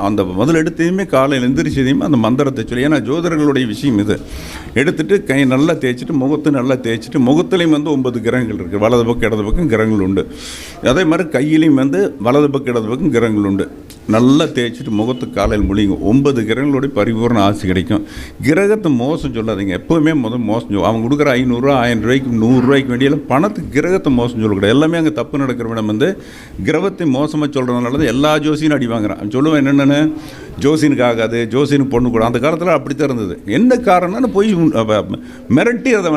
அந்த முதல் எடுத்தையுமே காலையில் எந்திரிச்சதையுமே அந்த மந்திரத்தை சொல்லி, ஏன்னா ஜோதிடர்களுடைய விஷயம் இது. எடுத்துகிட்டு கை நல்லா தேய்ச்சிட்டு முகத்தை நல்லா தேய்ச்சிட்டு, முகத்துலேயும் வந்து 9 கிரகங்கள் இருக்குது. வலது பக்கம் இடது பக்கம் கிரகங்கள் உண்டு. அதே மாதிரி கையிலையும் வந்து வலது பக்கம் இடது பக்கம் கிரகங்கள் உண்டு. நல்லா தேய்ச்சிட்டு முகத்துக்கு காலையில் முழிங்க. 9 கிரகங்களுடைய பரிபூர்ண ஆசை கிடைக்கும். கிரகத்தை மோசம் சொல்லாதீங்க. எப்போவுமே மோசம் சொல்லுவோம். அவங்க கொடுக்குற 500 1000 ரூபாய்க்கு 100 ரூபாய்க்கு வேண்டியெல்லாம் பணத்துக்கு கிரகத்தை மோசம் சொல்லக்கூடாது. எல்லாமே அங்கே தப்பு நடக்கிற விடம் வந்து கிரகத்தை மோசமாக சொல்கிறதுனால தான் எல்லா ஜோசியும் அடி வாங்குறான். சொல்லுவேன் என்னென்னு, ஜோசினுக்கு ஆகாது, ஜோசினுக்கு பொண்ணு கூட. அந்த காலத்தில் அப்படித்தான் இருந்தது. என்ன காரணம்னு போய் மிரட்டி அதை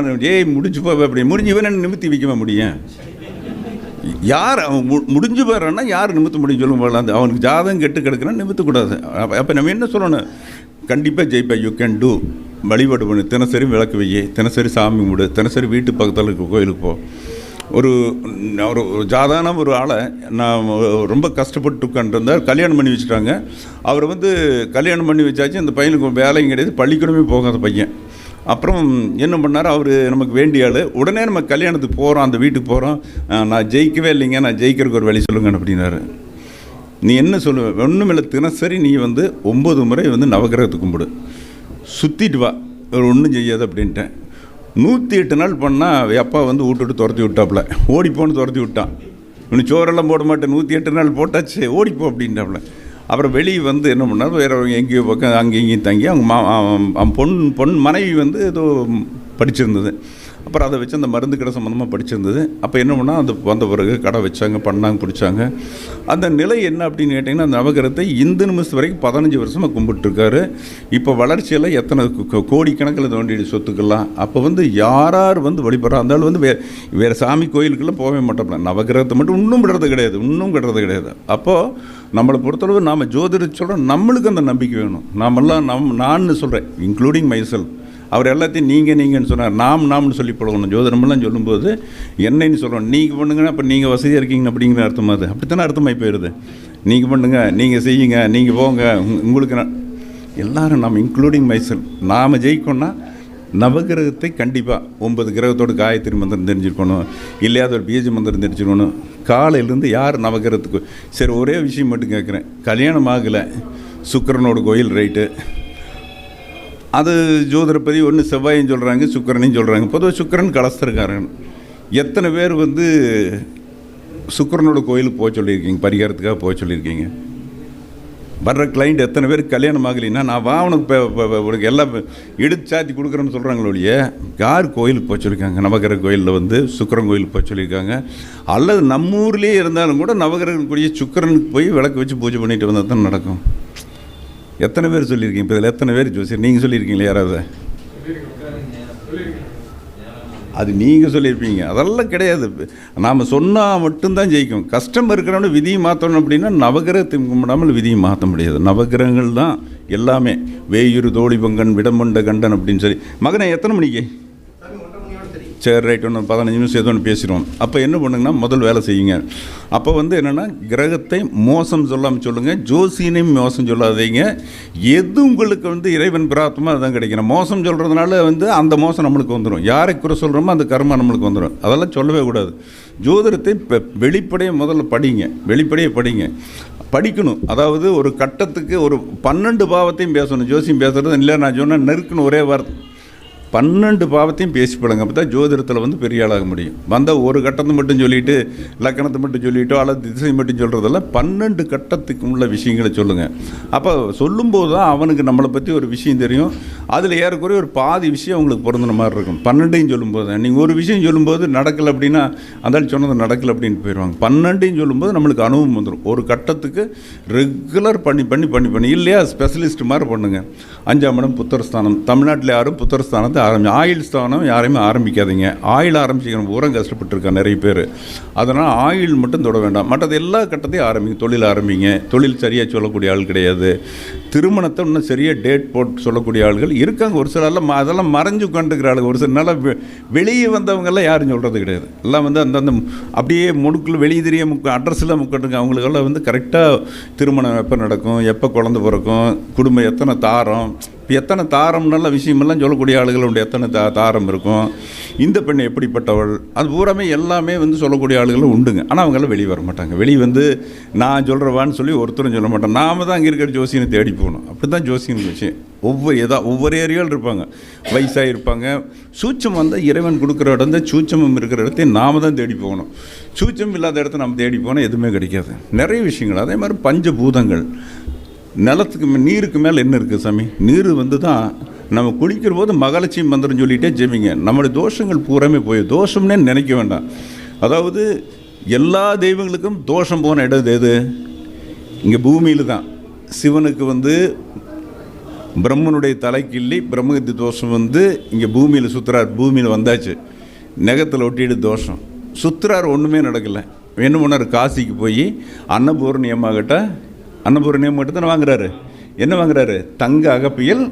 முடிஞ்சு போய் அப்படி முடிஞ்சு இவன் என்ன நிமித்தி வைக்க முடியும்? யார் அவன் முடிஞ்சு போயிடறான்னா யார் நிமித்த முடியும் சொல்லுங்க. அந்த அவனுக்கு ஜாதகம் கெட்டு கிடக்குன்னா நிமித்தக்கூடாது. அப்போ நம்ம என்ன சொல்லணும்? கண்டிப்பாக ஜெயிப்பா, யூ கேன் டூ. வழிபாடு பண்ணு, தினசரி விளக்கு வையே, தினசரி சாமி கும்பிடு, தினசரி வீட்டு பக்கத்தில் இருக்க கோயிலுக்கு போ. ஒரு சாதாரண ஒரு ஆளை நான் ரொம்ப கஷ்டப்பட்டு உட்காந்துருந்தார். கல்யாணம் பண்ணி வச்சுட்டாங்க. அவரை வந்து கல்யாணம் பண்ணி வச்சாச்சு. அந்த பையனுக்கு வேலையும் கிடையாது, பள்ளிக்கூடமே போகாத பையன். அப்புறம் என்ன பண்ணார், அவர் நமக்கு வேண்டிய ஆள். உடனே நம்ம கல்யாணத்துக்கு போகிறோம், அந்த வீட்டுக்கு போகிறோம். நான் ஜெயிக்கவே இல்லைங்க, நான் ஜெயிக்கிறதுக்கு ஒரு வழி சொல்லுங்க அப்படின்னாரு. நீ என்ன சொல்லுவ? ஒன்றுமில்லை, தினசரி நீ வந்து 9 முறை வந்து நவகிரகத்தை கும்பிடு, சுற்றிட்டு வா, ஒன்றும் செய்யாது அப்படின்ட்டேன். 108 நாள் பண்ணால் அப்பா வந்து விட்டுட்டு துரத்தி விட்டாப்புல, ஓடிப்போன்னு துரத்தி விட்டான். இன்னும் சோறெல்லாம் போட மாட்டேன், 108 நாள் போட்டாச்சு, ஓடிப்போ அப்படின்ட்டாப்புல. அப்புறம் வெளியே வந்து என்ன பண்ணார், வேறு எங்கேயோ பக்கம் அங்கேயும் இங்கேயும் தங்கி அவங்க பொன் மனைவி வந்து ஏதோ படிச்சிருந்தது. அப்புறம் அதை வச்சு அந்த மருந்து கடை சம்மந்தமாக படிச்சிருந்தது. அப்போ என்ன பண்ணால் அந்த வந்த பிறகு கடை வச்சாங்க, பண்ணாங்க, பிடிச்சாங்க. அந்த நிலை என்ன அப்படின்னு கேட்டிங்கன்னா, அந்த நவகிரகத்தை இந்த நிமிஷம் வரைக்கும் 15 வருஷமாக கும்பிட்டுருக்காரு. இப்போ வளர்ச்சியெல்லாம் எத்தனை கோடிக்கணக்கில் தோண்டிய சொத்துக்கெல்லாம். அப்போ வந்து யார் வந்து வழிபடுறா இருந்தாலும் வந்து வேறு சாமி கோயிலுக்கெல்லாம் போகவே மாட்டோம்ல. நவகிரகத்தை மட்டும் இன்னும் கிடுறது கிடையாது. அப்போது நம்மளை பொறுத்தளவு நாம் ஜோதிடர் சொல்கிறோம், நம்மளுக்கு அந்த நம்பிக்கை வேணும். நான் சொல்கிறேன், இன்க்ளூடிங் மைசெல்ஃப். அவர் எல்லாத்தையும் நீங்கன்னு சொன்னார், நாம்னு சொல்லி பழகணும். ஜோதிடமெல்லாம் சொல்லும்போது என்னன்னு சொல்கிறோம், நீங்கள் பண்ணுங்கன்னா அப்போ நீங்கள் வசதியாக இருக்கீங்க அப்படிங்கிற அர்த்தமாக அது அப்படித்தானே அர்த்தமாகி போயிடுது. நீங்கள் பண்ணுங்க, நீங்கள் செய்யுங்க, நீங்கள் போங்க, உங்களுக்கு எல்லோரும் நாம் இன்க்ளூடிங் மைசெல்ஃப் நாம் ஜெயிக்கணும்னா நவகிரகத்தை கண்டிப்பாக 9 கிரகத்தோடு காயத்ரி மந்திரம் தெரிஞ்சுருக்கணும், இல்லையாவது ஒரு பீஜ மந்திரம் தெரிஞ்சுக்கணும். காலையிலேருந்து யார் நவகிரகத்துக்கு சரி ஒரே விஷயம் மட்டும் கேட்குறேன், கல்யாணம் ஆகலை, சுக்கிரனோட கோயில் ரைட்டு, அது ஜோதிடப்பதி ஒன்று செவ்வாயும் சொல்கிறாங்க, சுக்கிரனையும் சொல்கிறாங்க. பொதுவாக சுக்கிரன் கலஸ்தருக்காரன். எத்தனை பேர் வந்து சுக்கிரனோட கோயிலுக்கு போக சொல்லியிருக்கீங்க, பரிகாரத்துக்காக போக சொல்லியிருக்கீங்க? வர்ற கிளைண்ட் எத்தனை பேர் கல்யாணம் ஆகலைன்னா நான் உனக்கு எல்லாம் எடுத்து சாத்தி கொடுக்குறேன்னு சொல்கிறாங்களோ இல்லையே, யார் கோயிலுக்கு போக சொல்லியிருக்காங்க? நவகிரக கோயிலில் வந்து சுக்கிரன் கோயிலுக்கு போக சொல்லியிருக்காங்க. அல்லது நம்ம ஊர்லேயே இருந்தாலும் கூட நவகிரகம் கூடிய சுக்கிரனுக்கு போய் விளக்கு வச்சு பூஜை பண்ணிட்டு வந்தால் தான் நடக்கும். எத்தனை பேர் சொல்லியிருக்கீங்க? இப்போ இதில் எத்தனை பேர் ஜோசியர் நீங்கள் சொல்லியிருக்கீங்களா? யாராவது அது நீங்கள் சொல்லியிருப்பீங்க. அதெல்லாம் கிடையாது. நாம் சொன்னால் மட்டும்தான் ஜெயிக்கும். கஷ்டம் இருக்கிறவனு விதியை மாற்றணும் அப்படின்னா நவகிரகத்தை கும்பிடாமல் விதியை மாற்ற முடியாது. நவகிரகங்கள் தான் எல்லாமே. வேயுரு தோழி பங்கன் விடமண்ட கண்டன் அப்படின்னு சொல்லி. மகனை எத்தனை மணிக்கு? சரி ரைட், ஒன்று 15 நிமிஷம் ஏதோ ஒன்று பேசிடுவோம். அப்போ என்ன பண்ணுங்கன்னா முதல் வேலை செய்யுங்க. அப்போ வந்து என்னென்னா கிரகத்தை மோசம் சொல்லாமல் சொல்லுங்கள், ஜோசியனையும் மோசம் சொல்லாதீங்க. எது உங்களுக்கு வந்து இறைவன் பிரார்த்தமாக அதுதான் கிடைக்கணும். மோசம் சொல்கிறதுனால வந்து அந்த மோசம் நம்மளுக்கு வந்துடும். யாரை குறை சொல்கிறோமோ அந்த கர்மா நம்மளுக்கு வந்துடும். அதெல்லாம் சொல்லவே கூடாது. ஜோதிடத்தை வெளிப்படையாக முதல்ல படிங்க, படிக்கணும். அதாவது ஒரு கட்டத்துக்கு ஒரு 12 பாவத்தையும் பேசணும். ஜோசியம் பேசுகிறது இல்லை, நான் சொன்னேன் நெருக்குன்னு ஒரே வார்த்தை 12 பாவத்தையும் பேசி பழங்க. அப்போ தான் ஜோதிடத்தில் வந்து பெரிய ஆளாக முடியும். வந்தால் ஒரு கட்டத்தை மட்டும் சொல்லிவிட்டு லக்கணத்தை மட்டும் சொல்லிவிட்டோ அல்லது திசை மட்டும் சொல்கிறதெல்லாம் 12 கட்டத்துக்கு உள்ள விஷயங்களை சொல்லுங்கள். அப்போ சொல்லும்போது தான் அவனுக்கு நம்மளை பற்றி ஒரு விஷயம் தெரியும். அதில் ஏறக்குறைய ஒரு பாதி விஷயம் அவங்களுக்கு பொருந்தின மாதிரி இருக்கும். 12ஐயும் சொல்லும்போது நீங்கள் ஒரு விஷயம் சொல்லும்போது நடக்கலை அப்படின்னா அந்த சொன்னது நடக்கலை அப்படின்னு போயிடுவாங்க. 12ஐயும் சொல்லும்போது நம்மளுக்கு அனுபவம் வந்துடும். ஒரு கட்டத்துக்கு ரெகுலர் பண்ணி இல்லையா ஸ்பெஷலிஸ்ட் மாதிரி பண்ணுங்கள். 5ஆம் இடம் புத்தரஸ்தானம். தமிழ்நாட்டில் யாரும் புத்தரஸ்தானத்தை ஆயில் ஸ்தானம் யாரையுமே ஆரம்பிக்காதீங்க. ஆயில் ஆரம்பிச்சிக்கிற பூரா கஷ்டப்பட்டுருக்கா நிறைய பேர். அதனால் ஆயில் மட்டும் தொட வேண்டாம். மற்றது எல்லா கட்டத்தையும் ஆரம்பிங்க. தொழில் ஆரம்பிங்க. தொழில் சரியாக சொல்லக்கூடிய ஆள் கிடையாது. திருமணத்தை இன்னும் சரியாக டேட் போட்டு சொல்லக்கூடிய ஆள்கள் இருக்காங்க. ஒரு சிலர்லாம் அதெல்லாம் மறைஞ்சு உட்காந்துக்கிற ஆளுங்க. ஒரு சில நாள் வெளியே வந்தவங்கெல்லாம் யாரும் சொல்கிறது கிடையாது. எல்லாம் வந்து அந்தந்த அப்படியே முடுக்கில் வெளியே தெரிய அட்ரஸ்லாம் முக்கிட்டுங்க. அவங்களுக்கெல்லாம் வந்து கரெக்டாக திருமணம் எப்போ நடக்கும், எப்போ குழந்தை பிறக்கும், குடும்பம் எத்தனை தாரம், எத்தனை தாரம் நல்ல விஷயமெல்லாம் சொல்லக்கூடிய ஆளுகளுடைய எத்தனை தாரம் இருக்கும், இந்த பெண் எப்படிப்பட்டவள், அது பூராமே எல்லாமே வந்து சொல்லக்கூடிய ஆளுகளும் உண்டுங்க. ஆனால் அவங்களாம் வெளியே வர மாட்டாங்க. வெளியே வந்து நான் சொல்கிறவான்னு சொல்லி ஒருத்தரும் சொல்ல மாட்டேன். நாம் தான் அங்கே இருக்கிற ஜோசியனை தேடி போகணும். அப்படி தான் ஜோசியன் விஷயம். ஒவ்வொரு ஏரியாவில் இருப்பாங்க, வயசாக இருப்பாங்க. சூட்சம் வந்தால் இறைவன் கொடுக்குற இடம் தான். சூட்சமும் இருக்கிற இடத்தையும் நாம் தான் தேடி போகணும். சூட்சம் இல்லாத இடத்த நம்ம தேடி போனால் எதுவுமே கிடைக்காது. நிறைய விஷயங்கள். அதே மாதிரி பஞ்சபூதங்கள். நிலத்துக்கு நீருக்கு மேலே என்ன இருக்குது சாமி? நீர் வந்து தான் நம்ம குளிக்கிற போது மகாலட்சுமி மந்திரம் சொல்லிகிட்டே ஜெபிங்க. நம்மளுடைய தோஷங்கள் பூராமே போய் தோஷம்னே நினைக்க வேண்டாம். அதாவது எல்லா தெய்வங்களுக்கும் தோஷம் போன இடம் எது? இங்கே பூமியில் தான். சிவனுக்கு வந்து பிரம்மனுடைய தலைக்கிள்ளி பிரம்மகத்தி தோஷம் வந்து இங்கே பூமியில் சுற்றுறார். பூமியில் வந்தாச்சு, நெகத்தில் ஒட்டிட்டு தோஷம் சுற்றுறார். ஒன்றுமே நடக்கலை. என்ன பண்ணார்? காசிக்கு போய் அன்னபூர்ணி அம்மாக்கிட்ட அன்னபூர்ணியம் மட்டும் தானே வாங்குறாரு. என்ன வாங்குறாரு? தங்க அகப்பியல்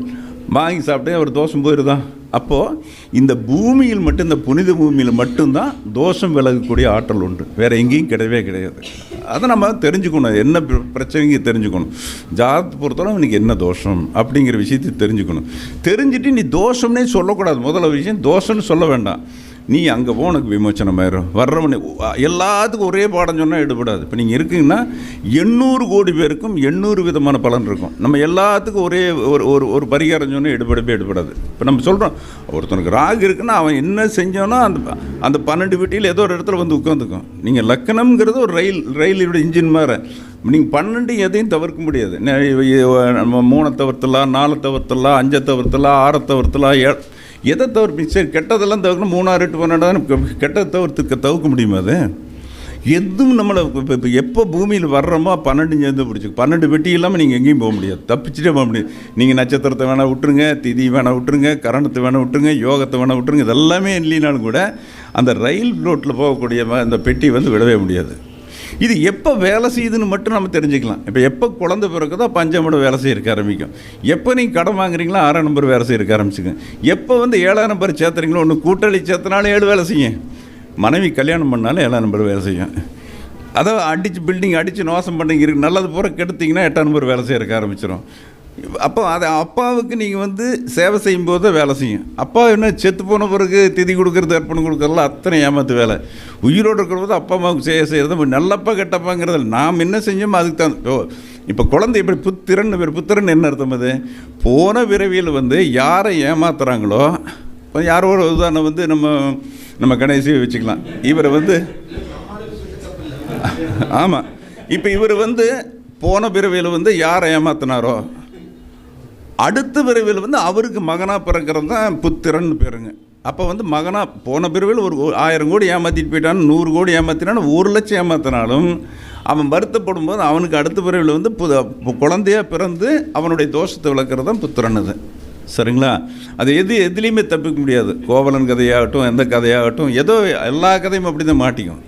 வாங்கி சாப்பிட்டு அவர் தோஷம் போயிடுதான். அப்போது இந்த பூமியில் மட்டும், இந்த புனித பூமியில் மட்டும்தான் தோஷம் விலகக்கூடிய ஆற்றல் உண்டு. வேறு எங்கேயும் கிடையவே கிடையாது. அதை நம்ம தெரிஞ்சுக்கணும். என்ன பிரச்சனைங்க தெரிஞ்சுக்கணும். ஜாதகத்தை பொறுத்தவரை இன்றைக்கி என்ன தோஷம் அப்படிங்கிற விஷயத்தை தெரிஞ்சுக்கணும். தெரிஞ்சுட்டு நீ தோஷம்னே சொல்லக்கூடாது. முதல்ல விஷயம் தோஷம்னு சொல்ல வேண்டாம். நீ அங்கே போ, உனக்கு விமோச்சனம் ஆயிரும். வர்றவனே எல்லாத்துக்கும் ஒரே பாடம் சொன்னால் எடுபடாது. இப்போ நீங்கள் இருக்கீங்கன்னா 800 கோடி பேருக்கும் 800 விதமான பலன் இருக்கும். நம்ம எல்லாத்துக்கும் ஒரே ஒரு ஒரு பரிகாரம் சொன்னால் எடுபடாது. இப்போ நம்ம சொல்கிறோம், ஒருத்தனுக்கு ராகு இருக்குன்னா அவன் என்ன செஞ்சோன்னா அந்த 12 வீட்டில் ஏதோ ஒரு இடத்துல வந்து உட்காந்துக்கும். நீங்கள் லக்கணம்ங்கிறது ஒரு ரயிலோட இன்ஜின் மாதிரி. நீங்கள் 12 எதையும் தவிர்க்க முடியாது. நம்ம 3 தவிர்த்தலாம், 4 தவிர்த்தலாம், 5 தவிர்த்தலாம், 6 தவிர்த்தலாம், எதை தவிர்ப்பு. சரி, கெட்டதெல்லாம் தவிர்க்கணும். 3, 6, 8, 12 கெட்டதை தவிர்க்க முடியுமா? அது எதுவும் நம்மளை இப்போ எப்போ பூமியில் வர்றோமோ 12 சேர்ந்து பிடிச்சி 12 பெட்டி இல்லாமல் நீங்கள் எங்கேயும் போக முடியாது, தப்பிச்சுட்டே போக முடியாது. நீங்கள் நட்சத்திரத்தை வேணால் விட்டுருங்க, திதி வேணால் விட்டுருங்க, கரணத்தை வேணால் விட்டுருங்க, யோகத்தை வேணால் விட்டுருங்க. இதெல்லாமே இல்லைனாலும் கூட அந்த ரயில் ரோட்டில் போகக்கூடிய அந்த பெட்டி வந்து விடவே முடியாது. இது எப்போ வேலை செய்யுதுன்னு மட்டும் நம்ம தெரிஞ்சுக்கலாம். இப்போ எப்போ குழந்தை பிறகுதோ 5 நம்பர் வேலை செய்யறதுக்கு ஆரம்பிக்கும். எப்போ நீங்கள் கடன் வாங்குறீங்களோ 6 நம்பர் வேலை செய்யறதுக்கு ஆரம்பிச்சுங்க. எப்போ வந்து 7 நம்பர் சேர்த்துறீங்களோ, ஒன்று கூட்டாளி சேர்த்தனாலும் 7 வேலை செய்யும், மனைவி கல்யாணம் பண்ணாலும் 7 நம்பர் வேலை செய்யும். அதை பில்டிங் அடித்து நோசம் பண்ணி இருக்கு நல்லது பூரா கெடுத்திங்கன்னா 8 நம்பர் வேலை செய்யறதுக்கு ஆரம்பிச்சிடும். அப்போ அதை அப்பாவுக்கு நீங்கள் வந்து சேவை செய்யும்போது தான் வேலை செய்யும். அப்பா என்ன செத்து போன பிறகு திதி கொடுக்குறது, அர்ப்பணம் கொடுக்குறதுலாம் அத்தனை ஏமாத்து வேலை. உயிரோடு இருக்கிற போது அப்பா அம்மாவுக்கு செய்கிறது நல்லப்பா கெட்டப்பாங்கிறது நாம் என்ன செஞ்சோமோ அதுக்கு தான். இப்போ குழந்தை இப்படி புத்திரன் என்ன அர்த்தம்? அது போன பிறவியில் வந்து யாரை ஏமாத்துறாங்களோ, இப்போ யாரோ ஒரு உதாரணம் வந்து நம்ம கணேசியை வச்சுக்கலாம். இவரை வந்து ஆமாம், இப்போ இவர் வந்து போன பிறவியில் வந்து யாரை ஏமாத்தினாரோ அடுத்த பிறவியில் வந்து அவருக்கு மகனாக பிறக்கிறது தான் புத்திரன்னு பேருங்க. அப்போ வந்து மகனாக போன பிறவியில் ஒரு 1000 கோடி ஏமாற்றிட்டு போயிட்டான்னு, 100 கோடி ஏமாற்றினாலும், 1 லட்சம் ஏமாத்தினாலும் அவன் வருத்தப்படும் போது அவனுக்கு அடுத்த பிறவியில் வந்து குழந்தையாக பிறந்து அவனுடைய தோஷத்தை விளக்குறது தான் புத்திரன். அது சரிங்களா? அது எதுலேயுமே தப்பிக்க முடியாது. கோவலன் கதையாகட்டும், எந்த கதையாகட்டும், ஏதோ எல்லா கதையும் அப்படி தான் மாட்டிக்கும்.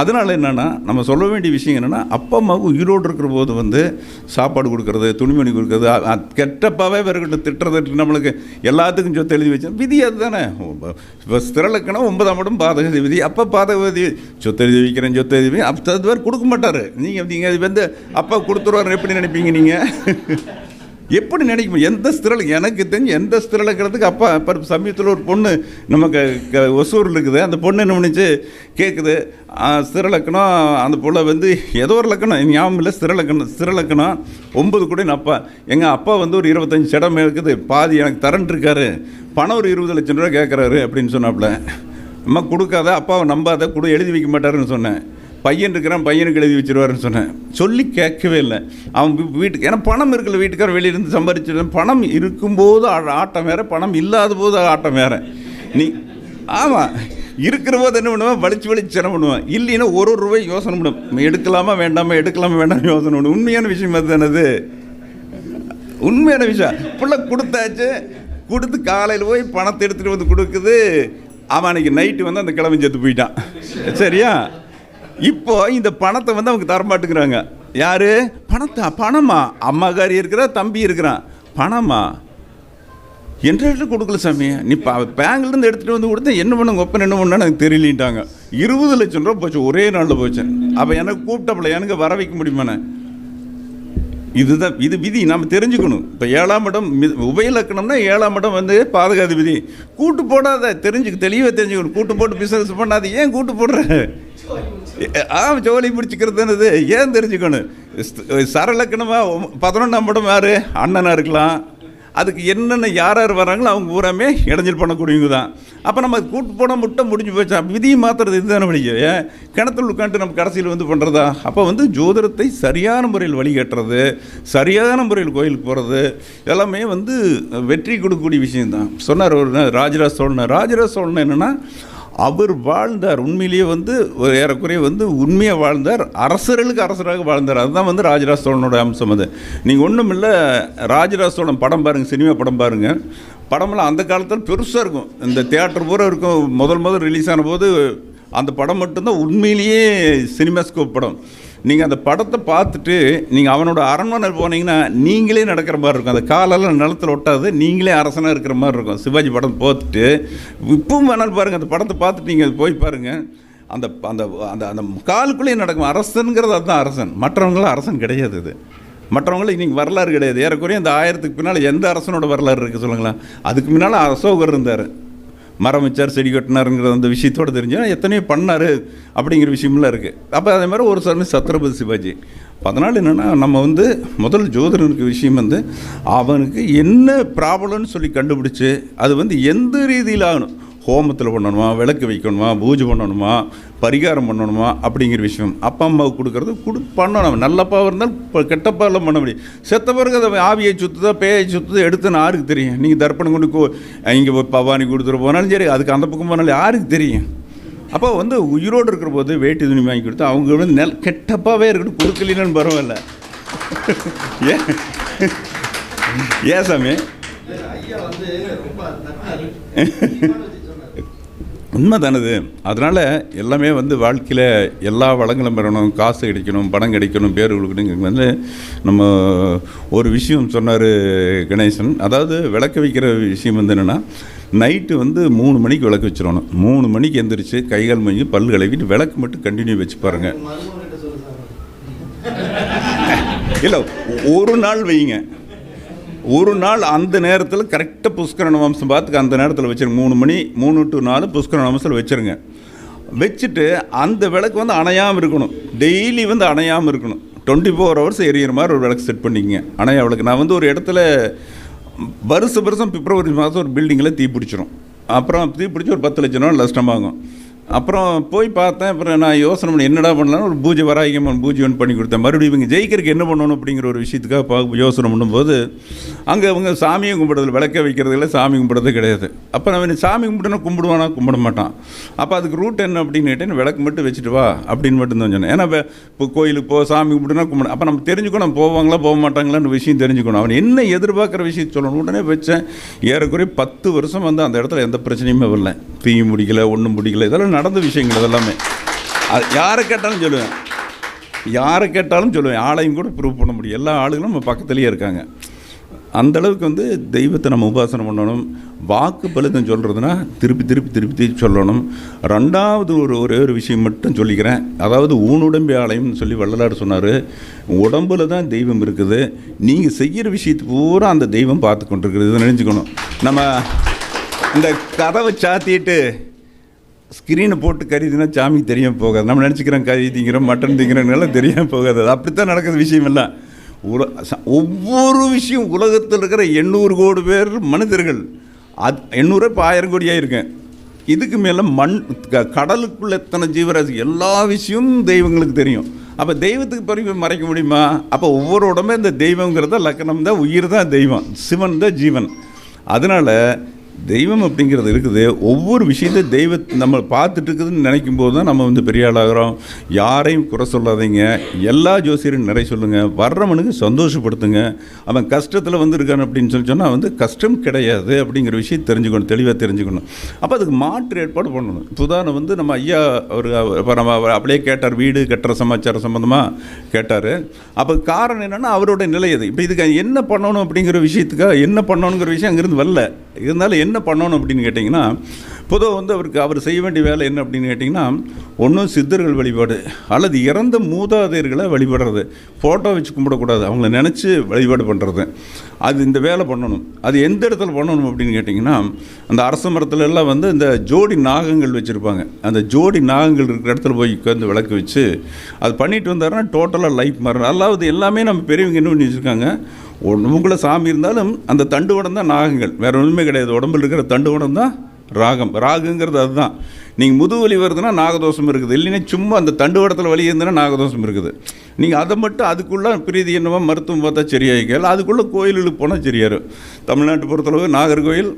அதனால் என்னென்னா நம்ம சொல்ல வேண்டிய விஷயம் என்னென்னா, அப்பா அம்மாவுக்கு உயிரோடு இருக்கிற போது வந்து சாப்பாடு கொடுக்குறது, துணிமணி கொடுக்குறது, கெட்டப்பாவே இருக்கட்டும், திட்டுறது, நம்மளுக்கு எல்லாத்துக்கும் சொத்து எழுதி வச்சு விதி அது தானே. இப்போ ஸ்திரலக்கணம் 9ஆம் இடம் பாதக விதி. அப்போ பாதக விதி சொத்து எழுதி வைக்கிறேன், சொத்து எழுதி அப்போ அது வேறு கொடுக்க மாட்டார். நீங்கள் வந்து அப்பா கொடுத்துருவாரு எப்படி நினைப்பீங்க? நீங்கள் எப்படி நினைக்கும்? எந்த ஸ்திரல எனக்கு தெரிஞ்சு எந்த ஸ்திரலக்கிறதுக்கு அப்பா இப்போ சமயத்தில் ஒரு பொண்ணு நமக்கு ஒசூரில் இருக்குது. அந்த பொண்ணு என்ன பண்ணிச்சு கேட்குது, ஸ்திரலக்கணம். அந்த பொண்ணை வந்து ஏதோ ஒரு லக்கணம் ஞாபகம் இல்லை, ஸ்திரலக்கணம் 9 கூட. அப்பா எங்கள் அப்பா வந்து ஒரு 25 சடம் இருக்குது, பாதி எனக்கு தரன்ட்ருக்காரு, பணம் ஒரு 20 லட்சம் ரூபா கேட்குறாரு அப்படின்னு சொன்னாப்புல. அம்மா கொடுக்காத, அப்பாவை நம்பாத, கூட எழுதி வைக்க மாட்டாருன்னு சொன்னேன். பையன் இருக்கிறான், பையனுக்கு எழுதி வச்சிருவாருன்னு சொன்னேன். சொல்லி கேட்கவே இல்லை. அவன் வீட்டுக்கு, ஏன்னா பணம் இருக்குல்ல, வீட்டுக்கார வெளியிருந்து சம்பாதிச்சு, பணம் இருக்கும்போது ஆட்டம் வேறு, பணம் இல்லாத போது ஆட்டம் வேறு. நீ ஆமாம், இருக்கிற போது என்ன பண்ணுவேன், வலிச்சு சிரம் பண்ணுவேன். இல்லைன்னா ஒரு ரூபாய் யோசனை பண்ணுவேன், எடுக்கலாமா வேண்டாமா யோசனை பண்ணுவேன். உண்மையான விஷயம் அது தானது, உண்மையான விஷயம். பிள்ளை கொடுத்தாச்சு, கொடுத்து காலையில் போய் பணத்தை எடுத்துகிட்டு வந்து கொடுக்குது. அவன் அன்றைக்கி நைட்டு வந்து அந்த கிழமை சேர்த்து போயிட்டான். சரியா? இப்போ இந்த பணத்தை வந்து அவங்க தரமாட்டுக்கிறாங்க. யார் பணமா? அம்மாக்காரி இருக்கிறா, தம்பி இருக்கிறான், பணமா என்று கொடுக்கல சாமி. நீ பேங்க்லேருந்து எடுத்துகிட்டு வந்து கொடுத்தா என்ன பண்ண ஒப்பன் என்ன பண்ணான்னு எனக்கு தெரியலின்ட்டாங்க. 20 லட்சம் ரூபா போச்சு, ஒரே நாளில் போச்சு. அப்போ எனக்கு கூப்பிட்டப்பல எனக்கு வர வைக்க முடியுமாண்ணே? இதுதான் இது விதி, நம்ம தெரிஞ்சுக்கணும். இப்போ 7ஆம் இடம் உபயலக்கணம்னா 7ஆம் இடம் வந்து பாதுகாத்து விதி. கூட்டு போடாத, தெளிவாக தெரிஞ்சுக்கணும். கூட்டு போட்டு பிஸ்னஸ் பண்ணாது. ஏன் கூட்டு போடுற? ஜோலி பிடிச்சிக்கிறது ஏன் தெரிஞ்சுக்கணும். சரலக்கணமாக 11ஆம் இடம் யார்? அண்ணனாக இருக்கலாம். அதுக்கு என்னென்ன யார் வராங்களோ அவங்க பூராமே இடைஞ்சல் பண்ணக்கூடியவங்க தான். அப்போ நம்ம கூட்டு போனால் முட்டை முடிஞ்சு போச்சா? விதியை மாற்றுறது இதுதானே வழி. கிணத்துல உட்காந்துட்டு நம்ம கடைசியில் வந்து பண்ணுறதா? அப்போ வந்து ஜோதிடத்தை சரியான முறையில் வழிகட்டுறது, சரியான முறையில் கோயிலுக்கு போகிறது எல்லாமே வந்து வெற்றி கொடுக்கக்கூடிய விஷயந்தான். சொன்னார் ஒரு ராஜராஜ சோழன் என்னென்னா, அவர் வாழ்ந்தார் உண்மையிலேயே வந்து ஏறக்குறைய வந்து உண்மையாக வாழ்ந்தார், அரசர்களுக்கு அரசராக வாழ்ந்தார். அதுதான் வந்து ராஜராஜ சோழனோட அம்சம். அது நீங்கள் ஒன்றும் இல்லை, ராஜராஜ சோழன் படம் பாருங்கள், சினிமா படம் பாருங்கள். படமெல்லாம் அந்த காலத்தில் பெருசாக இருக்கும், இந்த தியேட்டர் பூரா இருக்கும். முதல் ரிலீஸ் ஆன போது அந்த படம் மட்டும்தான் உண்மையிலேயே சினிமாஸ்கோப் படம். நீங்கள் அந்த படத்தை பார்த்துட்டு நீங்கள் அவனோட அரண்மனை போனீங்கன்னா நீங்களே நடக்கிற மாதிரி இருக்கும். அந்த காலெல்லாம் நிலத்தில் ஒட்டாது, நீங்களே அரசனாக இருக்கிற மாதிரி இருக்கும். சிவாஜி படம் பார்த்துட்டு இப்பவும் வேணாலும் பாருங்கள், அந்த படத்தை பார்த்துட்டு நீங்கள் போய் பாருங்கள். அந்த அந்த அந்த அந்த காலுக்குள்ளேயே நடக்கும். அரசனுங்கிறது அதுதான் அரசன், மற்றவங்களாம் அரசன் கிடையாது. இது மற்றவங்களுக்கு இன்றைக்கி வரலாறு கிடையாது. ஏறக்குறைய அந்த 1000க்கு பின்னால் எந்த அரசனோட வரலாறு இருக்குது சொல்லுங்களேன்? அதுக்கு முன்னால் அசோகர் இருந்தார், மரம் வச்சார் செடி கட்டினாருங்கிற அந்த விஷயத்தோடு தெரிஞ்சுன்னா எத்தனையோ பண்ணார் அப்படிங்கிற விஷயமெல்லாம் இருக்குது. அப்போ அதே மாதிரி ஒரு சமயம் சத்ரபதி சிவாஜி. அதனால் என்னென்னா நம்ம வந்து முதல் ஜோதிடனுக்கு விஷயம் வந்து அவனுக்கு என்ன ப்ராப்ளம்னு சொல்லி கண்டுபிடிச்சி அது வந்து எந்த ரீதியில் ஆகணும், ஹோமத்தில் பண்ணணுமா, விளக்கு வைக்கணுமா, பூஜை பண்ணணுமா, பரிகாரம் பண்ணணுமா அப்படிங்கிற விஷயம் அப்பா அம்மாவுக்கு கொடுக்குறது பண்ணணும். நல்லப்பாக இருந்தால் இப்போ கெட்டப்பாலாம் பண்ண முடியும். செத்த பிறகு அதை ஆவியை சுற்றுதோ பேயை சுற்றுதோ எடுத்துன்னு யாருக்கு தெரியும்? நீங்கள் தர்ப்பணம் கொண்டு இங்கே போய் பவானி கொடுத்துட்டு போனாலும் சரி, அதுக்கு அந்த பக்கம் போனாலும் யாருக்கு தெரியும்? அப்போ வந்து உயிரோடு இருக்கிற போது வேட்டி துணி வாங்கி கொடுத்து அவங்க வந்து கெட்டப்பாவே இருக்கட்டும், கொடுக்கலின்னு பரவாயில்ல. ஏன் சாமி உண்மை தானது. அதனால் எல்லாமே வந்து வாழ்க்கையில் எல்லா வளங்களும் பெறணும், காசு கிடைக்கணும், பணம் கிடைக்கணும், பேர் கொடுக்கணுங்க வந்து நம்ம ஒரு விஷயம் சொன்னார் கணேசன். அதாவது விளக்கு வைக்கிற விஷயம் வந்து என்னென்னா நைட்டு வந்து 3 மணிக்கு விளக்கு வச்சிடணும். 3 மணிக்கு எந்திரிச்சு கைகால் மணி பல் கழுவிட்டு விளக்கு மட்டும் கண்டினியூ வச்சு பாருங்கள். இல்லை ஒரு நாள் வைங்க, ஒரு நாள் அந்த நேரத்தில் கரெக்டாக புஷ்கரண வம்சம் பார்த்துக்க அந்த நேரத்தில் வச்சுருங்க. 3 மணி 3 to 4 புஷ்கரண வம்சத்தில் வச்சுருங்க. வச்சுட்டு அந்த விளக்கு வந்து அணையாமல் இருக்கணும், டெய்லி வந்து அணையாமல் இருக்கணும். 24 hours எரியிற மாதிரி ஒரு விளக்கு செட் பண்ணிக்கங்க, அணையா விளக்கு. நான் வந்து ஒரு இடத்துல வருஷம் பிப்ரவரி மாதம் ஒரு பில்டிங்கில் தீ பிடிச்சிரும். அப்புறம் தீ பிடிச்சி ஒரு 10 லட்சம் ரூபா நஷ்டமாகும். அப்புறம் போய் பார்த்தேன். அப்புறம் நான் யோசனை பண்ணி என்னடா பண்ணலான்னு ஒரு பூஜை வராகியம்மன் பூஜை ஒன்று பண்ணி கொடுத்தேன். மறுபடியும் இவங்க ஜெயிக்கிறதுக்கு என்ன பண்ணணும் அப்படிங்கிற ஒரு விஷயத்துக்காக யோசனை பண்ணும்போது அங்கே அவங்க சாமியை கும்பிடுறது, விளக்க வைக்கிறதுல சாமி கும்பிடுறதே கிடையாது. அப்போ நம்ம சாமி கும்பிட்டுனா கும்பிடுவானா, கும்பிட மாட்டான். அப்போ அதுக்கு ரூட் என்ன அப்படின்னு கேட்டேன், விளக்கு மட்டும் வச்சுட்டு வா அப்படின்னு மட்டும் தான் சொன்னேன். ஏன்னா இப்போ கோயிலுக்கு போ, சாமி கும்பிட்டுனா கும்பிட. அப்போ நம்ம தெரிஞ்சுக்கணும் போவாங்களா போக மாட்டாங்களான்னு விஷயம் தெரிஞ்சுக்கணும். அவன் என்ன எதிர்பார்க்குற விஷயம் சொல்லணும். உடனே வச்சேன். ஏறக்குறைய 10 வருஷம் வந்து அந்த இடத்துல எந்த பிரச்சனையுமே வரல, தீயும் முடிக்கல, ஒன்றும் முடிக்கல. இதெல்லாம் நடந்த விஷயங்கள் இதெல்லாமே. அது யாரை கேட்டாலும் சொல்லுவேன், ஆளையும் கூட ப்ரூவ் பண்ண முடியும். எல்லா ஆளுகளும் நம்ம பக்கத்துலேயே இருக்காங்க. அந்தளவுக்கு வந்து தெய்வத்தை நம்ம உபாசனை பண்ணணும். வாக்கு பலிதம் சொல்கிறதுனா திருப்பி சொல்லணும். ரெண்டாவது ஒரே ஒரு விஷயம் மட்டும் சொல்லிக்கிறேன். அதாவது ஊனுடம்பு ஆலயம்னு சொல்லி வள்ளலார் சொன்னார். உடம்புல தான் தெய்வம் இருக்குது, நீங்கள் செய்கிற விஷயத்து பூரா அந்த தெய்வம் பார்த்து கொண்டிருக்கிறது. இதை நினைச்சுக்கணும். நம்ம இந்த கதவை சாத்திட்டு ஸ்க்ரீனை போட்டு கறி தின்னா சாமி தெரியாமல் போகாது. நம்ம நினச்சிக்கிறோம் கறி திங்கிறோம், மட்டன் திங்கிறோம்னால தெரியாமல் போகாது. அது அப்படித்தான் நடக்கிற விஷயம் இல்லை. ஒவ்வொரு விஷயம் உலகத்தில் இருக்கிற 800 கோடி பேர் மனிதர்கள், அது 800 இப்போ 1000 கோடியாக இருக்கேன். இதுக்கு மேலே கடலுக்குள்ள எத்தனை ஜீவராசி, எல்லா விஷயமும் தெய்வங்களுக்கு தெரியும். அப்போ தெய்வத்துக்கு பிறகு மறைக்க முடியுமா? அப்போ ஒவ்வொரு உடம்பே இந்த தெய்வங்கிறத லக்கணம் தான், உயிர் தான் தெய்வம், சிவன் தான் ஜீவன். அதனால் தெய்வம் அப்படிங்கிறது இருக்குது. ஒவ்வொரு விஷயத்தையும் தெய்வத்தை நம்ம பார்த்துட்டு இருக்குதுன்னு நினைக்கும் போது தான் நம்ம வந்து பெரிய ஆளாகிறோம். யாரையும் குறை சொல்லாதீங்க, எல்லா ஜோசியரும் நிறைய சொல்லுங்கள், வர்றவனுக்கு சந்தோஷப்படுத்துங்க. அவன் கஷ்டத்தில் வந்து இருக்கான் அப்படின்னு சொன்னால் வந்து கஷ்டம் கிடையாது அப்படிங்கிற விஷயம் தெரிஞ்சுக்கணும், தெளிவாக தெரிஞ்சுக்கணும். அப்போ அதுக்கு மாற்று ஏற்பாடு பண்ணணும். உதாரணம் வந்து நம்ம ஐயா ஒரு இப்போ நம்ம அப்படியே கேட்டார், வீடு கட்டுற சமாச்சாரம் சம்மந்தமாக கேட்டார். அப்போ காரணம் என்னென்னா அவரோட நிலை அது. இப்போ இதுக்கு என்ன பண்ணணும் அப்படிங்கிற விஷயத்துக்காக என்ன பண்ணணுங்கிற விஷயம் அங்கேருந்து வரல. இருந்தாலும் என்ன பண்ணணும் அப்படின்னு கேட்டிங்கன்னா, பொதுவாக வந்து அவர் செய்ய வேண்டிய வேலை என்ன அப்படின்னு கேட்டிங்கன்னா, ஒன்றும் சித்தர்கள் வழிபாடு அல்லது இறந்த மூதாதையர்களை வழிபடுறது. ஃபோட்டோ வச்சு கும்பிடக்கூடாது, அவங்கள நினச்சி வழிபாடு பண்ணுறது. அது இந்த வேலை பண்ணணும். அது எந்த இடத்துல பண்ணணும் அப்படின்னு கேட்டிங்கன்னா, அந்த அரச மரத்துல எல்லாம் வந்து இந்த ஜோடி நாகங்கள் வச்சுருப்பாங்க. அந்த ஜோடி நாகங்கள் இருக்கிற இடத்துல போய் உட்காந்து விளக்கு வச்சு அது பண்ணிட்டு வந்தாருன்னா டோட்டலாக லைஃப் மாறும். அல்லாவது எல்லாமே நம்ம பெரியவங்க என்ன பண்ணி வச்சுருக்காங்க, உங்களை சாமி இருந்தாலும் அந்த தண்டுவடம் தான் நாகங்கள், வேறு ஒன்றுமே கிடையாது. உடம்பில் இருக்கிற தண்டுவடம் தான் ராகுங்கிறது. அதுதான் நீங்கள் முதுவலி வருதுன்னா நாகதோஷம் இருக்குது, இல்லைன்னா சும்மா அந்த தண்டுவடத்தில் வலி இருந்ததுன்னா நாகதோஷம் இருக்குது. நீங்கள் அதை மட்டும் அதுக்குள்ளே பிரீதி என்னவோ மருத்துவம் பார்த்தா சரியாயிக்கல, அதுக்குள்ளே கோயிலுக்கு போனால் சரியாயிரும். தமிழ்நாட்டு பொறுத்தளவு நாகர்கோயில்,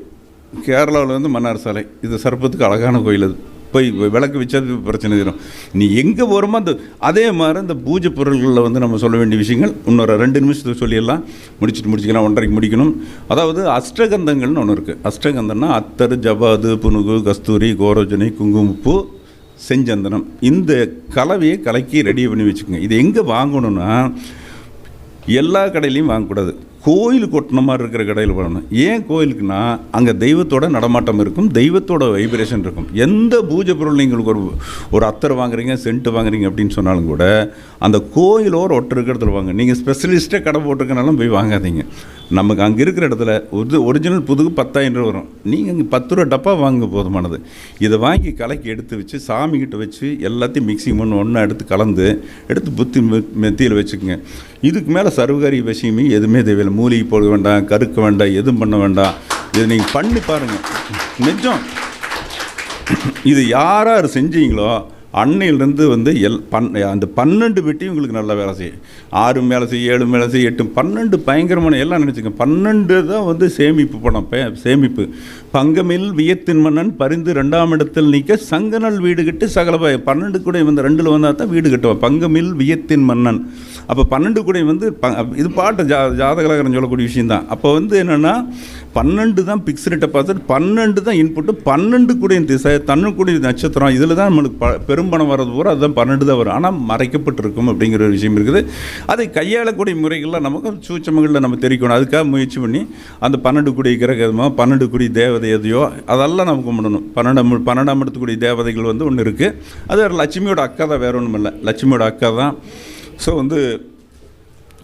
கேரளாவில் வந்து மன்னார் சாலை, இது சர்ப்பத்துக்கு அழகான கோயில். அது போய் விளக்கு வச்சது பிரச்சனை தரும். நீ எங்கே போகிறோமோ அந்த அதே மாதிரி இந்த பூஜை பொருள்களில் வந்து நம்ம சொல்ல வேண்டிய விஷயங்கள் இன்னொரு 2 நிமிஷத்துக்கு சொல்லிடலாம், முடிச்சுக்கலாம், 1:30க்கு முடிக்கணும். அதாவது அஷ்டகந்தங்கள்னு ஒன்று இருக்குது. அஷ்டகந்தம்னா அத்தர், ஜவாது, புனுகு, கஸ்தூரி, கோரோஜனை, குங்குமப்பூ, செஞ்சந்தனம். இந்த கலவையை கலக்கி ரெடி பண்ணி வச்சுக்கோங்க. இது எங்கே வாங்கணும்னா எல்லா கடையிலையும் வாங்கக்கூடாது. கோயிலுக்கு ஒட்டின மாதிரி இருக்கிற கடையில் வாங்கணும். ஏன் கோயிலுக்குன்னா அங்கே தெய்வத்தோட நடமாட்டம் இருக்கும், தெய்வத்தோட வைப்ரேஷன் இருக்கும். எந்த பூஜை பொருள் நீங்கள் ஒரு அத்தர் வாங்குறீங்க, சென்ட்டு வாங்குறீங்க அப்படின்னு சொன்னாலும் கூட அந்த கோயிலோட ஒட்டு இருக்கிற இடத்துல வாங்க. நீங்கள் ஸ்பெஷலிஸ்ட்டே கடை போட்டிருக்கனாலும் போய் வாங்காதீங்க. நமக்கு அங்கே இருக்கிற இடத்துல ஒரிஜினல் புதுக்கு 10,000 ரூபா வரும். நீங்கள் அங்கே 10 ரூபா டப்பா வாங்க போதுமானது. இதை வாங்கி கலக்கி எடுத்து வச்சு சாமிக்கிட்ட வச்சு எல்லாத்தையும் மிக்சிங் பண்ணி ஒன்றா எடுத்து கலந்து எடுத்து புத்தி மெத்தியில் வச்சுக்கோங்க. இதுக்கு மேலே சர்வகாரி விஷயமே எதுவுமே தேவையில்லை. மூலிகை போட வேண்டாம், கருக்க வேண்டாம், எதுவும் பண்ண வேண்டாம். இதை நீங்கள் பண்ணி பாருங்கள். நிஜம், இது யார் செஞ்சீங்களோ அன்னையிலேருந்து வந்து அந்த 12 பெட்டி உங்களுக்கு நல்லா வேலை செய்யும். 6 மேலே செய்ய, 7 மேலே செய்ய, 8, 12 பயங்கரமான எல்லாம் நினச்சிங்க. 12 தான் வந்து சேமிப்பு பணம். சேமிப்பு பங்கமில் வியத்தின் மன்னன் பரிந்து 2ஆம் இடத்தில் நிற்க சங்கனல் வீடு கட்டு சகல 12 கூட வந்து 2ல் வந்தால் தான் வீடு கட்டுவான். பங்கமில் வியத்தின் மன்னன். அப்போ 12 கூட வந்து இது பாட்டு ஜாதகலகரம் சொல்லக்கூடிய விஷயந்தான். அப்போ வந்து என்னென்னா 12 தான் பிக்ஸ்டு டெபாசிட், 12 தான் இன்புட்டு, 12 கூட திசை, தன்னுக்கூடிய நட்சத்திரம், இதில் தான் நம்மளுக்கு பெரும்பணம் வர்றது பூரா அதுதான் 12 தான் வரும். ஆனால் மறைக்கப்பட்டிருக்கும் அப்படிங்கிற ஒரு விஷயம் இருக்குது. அதை கையாளக்கூடிய முறைகள்லாம் நமக்கு சூட்சமங்களில் நம்ம தெரிவிக்கணும். அதுக்காக முயற்சி பண்ணி அந்த 12 கூடிய கிரகமோ 12 கூடிய தேவதை எதையோ அதெல்லாம் நம்ம கும்பிடணும். 12ஆம் இடத்துக்கூடிய தேவதைகள் வந்து ஒன்று இருக்குது. அது லட்சுமியோட அக்கா தான், வேறு ஒன்றும் இல்லை, லட்சுமியோட அக்கா தான். ஸோ வந்து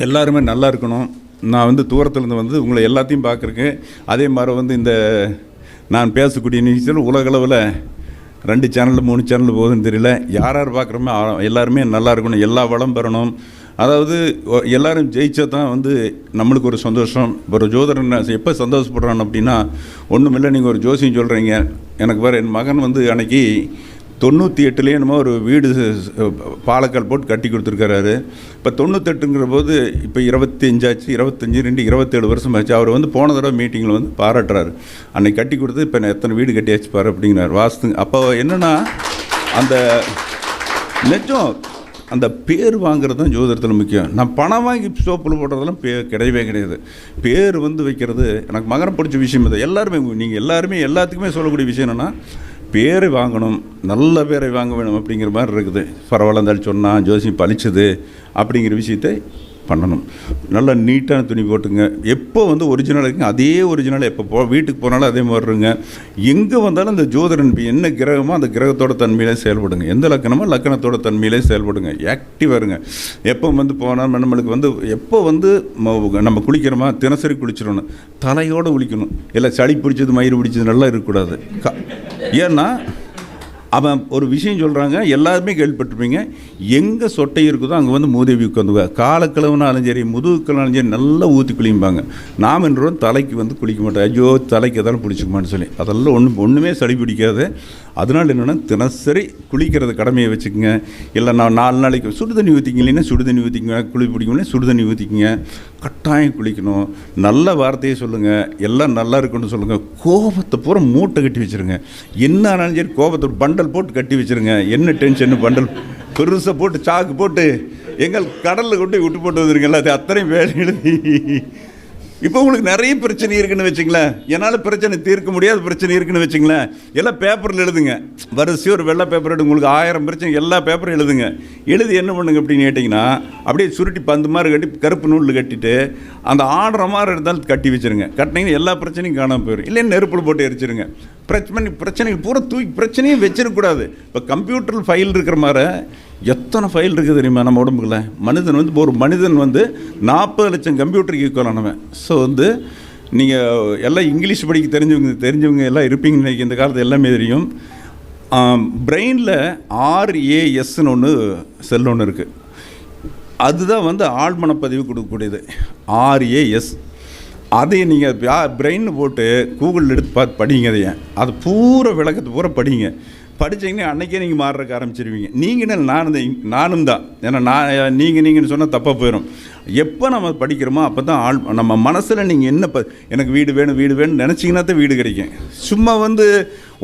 எல்லாருமே நல்லா இருக்கணும். நான் வந்து தூரத்துலேருந்து வந்து உங்களை எல்லாத்தையும் பார்க்குறேன். அதே மாதிரி வந்து இந்த நான் பேசக்கூடிய நிகழ்ச்சியில் உலகளவில் 2 சேனல் 3 சேனல் போகுதுன்னு தெரியல. யார் யார் பார்க்குறோமோ எல்லாருமே நல்லா இருக்கணும், எல்லா வளம் பெறணும். அதாவது எல்லோரும் ஜெயிச்சா தான் வந்து நம்மளுக்கு ஒரு சந்தோஷம். ஒரு ஜோதிடர் எப்போ சந்தோஷப்படுறான் அப்படின்னா ஒன்றும் இல்லை, நீங்கள் ஒரு ஜோசியம் சொல்கிறீங்க. எனக்கு வேறு என் மகன் வந்து அன்றைக்கி 98 என்னமோ ஒரு வீடு பாலக்கால் போட்டு கட்டி கொடுத்துருக்காரு. இப்போ 98ங்கிற போது இப்போ 25 ஆச்சு, 25 27 வருஷம் ஆச்சு. அவர் வந்து போன தடவை மீட்டிங்கில் வந்து பாராட்டுறாரு. அன்னைக்கு கட்டி கொடுத்து இப்போ நான் எத்தனை வீடு கட்டியாச்சு பாரு அப்படிங்கிறார் வாஸ்து. அப்போ என்னென்னா அந்த நிஜம் அந்த பேர் வாங்குறது தான் ஜோதிடத்தில் முக்கியம். நான் பணம் வாங்கி சோப்பில் போடுறதெல்லாம் கிடையவே கிடையாது. பேர் வந்து வைக்கிறது எனக்கு மகனை பிடிச்ச விஷயம். இது எல்லாருமே நீங்கள் எல்லாருமே எல்லாத்துக்குமே சொல்லக்கூடிய விஷயம் என்னென்னா பேரை வாங்கணும், நல்ல பேரை வாங்க வேணும் அப்படிங்கிற மாதிரி இருக்குது. பரவாயில்ல இருந்தாலும் சொன்னால் ஜோசியம் பழிச்சது அப்படிங்கிற விஷயத்தை பண்ணணும். நல்லா நீட்டான துணி போட்டுங்க. எப்போ வந்து ஒரிஜினல் இருக்குங்க அதே ஒரிஜினல் எப்போ வீட்டுக்கு போனாலும் அதே மாதிரி இருங்க. எங்கே வந்தாலும் அந்த ஜோதிடன் என்ன கிரகமோ அந்த கிரகத்தோட தன்மையிலே செயல்படுங்க. எந்த லக்கணமோ லக்கணத்தோட தன்மையிலே செயல்படுங்க. ஆக்டிவாக இருங்க. எப்போ வந்து போனால் நம்மளுக்கு வந்து எப்போ வந்து நம்ம குளிக்கிறோமா தினசரி குளிச்சிடணும், தலையோடு குளிக்கணும். இல்லை சளி பிடிச்சது மயிறு பிடிச்சது நல்லா இருக்கக்கூடாது. ஏன்னா அவன் ஒரு விஷயம் சொல்கிறாங்க, எல்லாருமே கேள்விப்பட்டிருப்பீங்க, எங்கே சொட்டை இருக்குதோ அங்கே வந்து மூதேவி உட்காந்துவா. காலக்கிழவுனாலும் சரி முதுகுக்கிழனாலும் சரி நல்லா ஊற்றி குளிப்பாங்க. நாம் என்றும் தலைக்கு வந்து குளிக்க மாட்டோம். ஐயோ தலைக்கு எதாலும் பிடிச்சிக்குமான்னு சொல்லி. அதெல்லாம் ஒன்றுமே சளி பிடிக்காது. அதனால் என்னென்னா தினசரி குளிக்கிறது கடமையை வச்சுக்கோங்க. இல்லை நான் 4 நாளைக்கு சுடு தண்ணி ஊற்றிக்கிங்க, இல்லைன்னா சுடு தண்ணி ஊற்றிக்குங்க. குளி பிடிக்கணும் சுடு தண்ணி ஊற்றிக்கிங்க. கட்டாயம் குளிக்கணும். நல்ல வார்த்தையை சொல்லுங்கள், எல்லாம் நல்லா இருக்குன்னு சொல்லுங்கள். கோபத்தை பூரா மூட்டை கட்டி வச்சுருங்க. என்ன ஆனாலும் சரி கோபத்தை பண்டல் போட்டு கட்டி வச்சுருங்க. என்ன டென்ஷன் பண்டல் பெருசாக போட்டு சாக்கு போட்டு எங்கள் கடலில் கொண்டு விட்டு போட்டு வந்துருங்கல்ல, அது அத்தனையும் வேலை எழுதி. இப்போ உங்களுக்கு நிறைய பிரச்சனை இருக்குன்னு வச்சுங்களேன். என்னால் பிரச்சனை தீர்க்க முடியாத பிரச்சனை இருக்குன்னு வச்சுங்களேன், எல்லாம் பேப்பரில் எழுதுங்க. வரிசையாக ஒரு வெள்ளை பேப்பர் எடுத்து உங்களுக்கு 1000 பிரச்சனை எல்லா பேப்பரும் எழுதுங்க. எழுதி என்ன பண்ணுங்க அப்படின்னு கேட்டிங்கன்னா அப்படியே சுருட்டி பந்து மாதிரி கட்டி கருப்பு நூலில் கட்டிட்டு அந்த ஆடுற மாதிரி இருந்தாலும் கட்டி வச்சுருங்க. கட்டினீங்கன்னா எல்லா பிரச்சனையும் காணாமல் போயிடும். இல்லைன்னு நெருப்பில் போட்டு எரிச்சிருங்க. பிரச்சனைகள் பூரா தூக்கி பிரச்சனையும் வச்சிடக்கூடாது. இப்போ கம்ப்யூட்டரில் ஃபைல் இருக்கிற மாதிரி எத்தனை ஃபைல் இருக்குது தெரியுமா நம்ம உடம்புக்குள்ள? மனிதன் வந்து ஒரு மனிதன் வந்து 40 லட்சம் கம்ப்யூட்டருக்கு ஈக்குவலானவன். ஸோ வந்து நீங்கள் எல்லாம் இங்கிலீஷ் படிக்க தெரிஞ்சவங்க எல்லாம் இருப்பீங்கன்னு நினைக்க. இந்த காலத்தில் எல்லாமே தெரியும். பிரெயினில் RASன்னு ஒன்று செல் ஒன்று இருக்குது. அதுதான் வந்து ஆழ்மனப்பதிவு கொடுக்கக்கூடியது. RAS. அதை நீங்கள் பிரெயின் போட்டு கூகுளில் எடுத்து பார்த்து படிங்க. அதையே அது பூரா விளக்கத்தை பூரா படிங்க. படித்தீங்கன்னா அன்றைக்கே நீங்கள் மாறுறதுக்கு ஆரம்பிச்சிருவீங்க. நீங்கள் நானும் தான். ஏன்னா நீங்கள்னு சொன்னால் தப்பாக போயிடும். எப்போ நம்ம படிக்கிறோமோ அப்போ தான் நம்ம மனசில் நீங்கள் என்ன எனக்கு வீடு வேணும்னு நினச்சிங்கன்னா தான் வீடு கிடைக்கும். சும்மா வந்து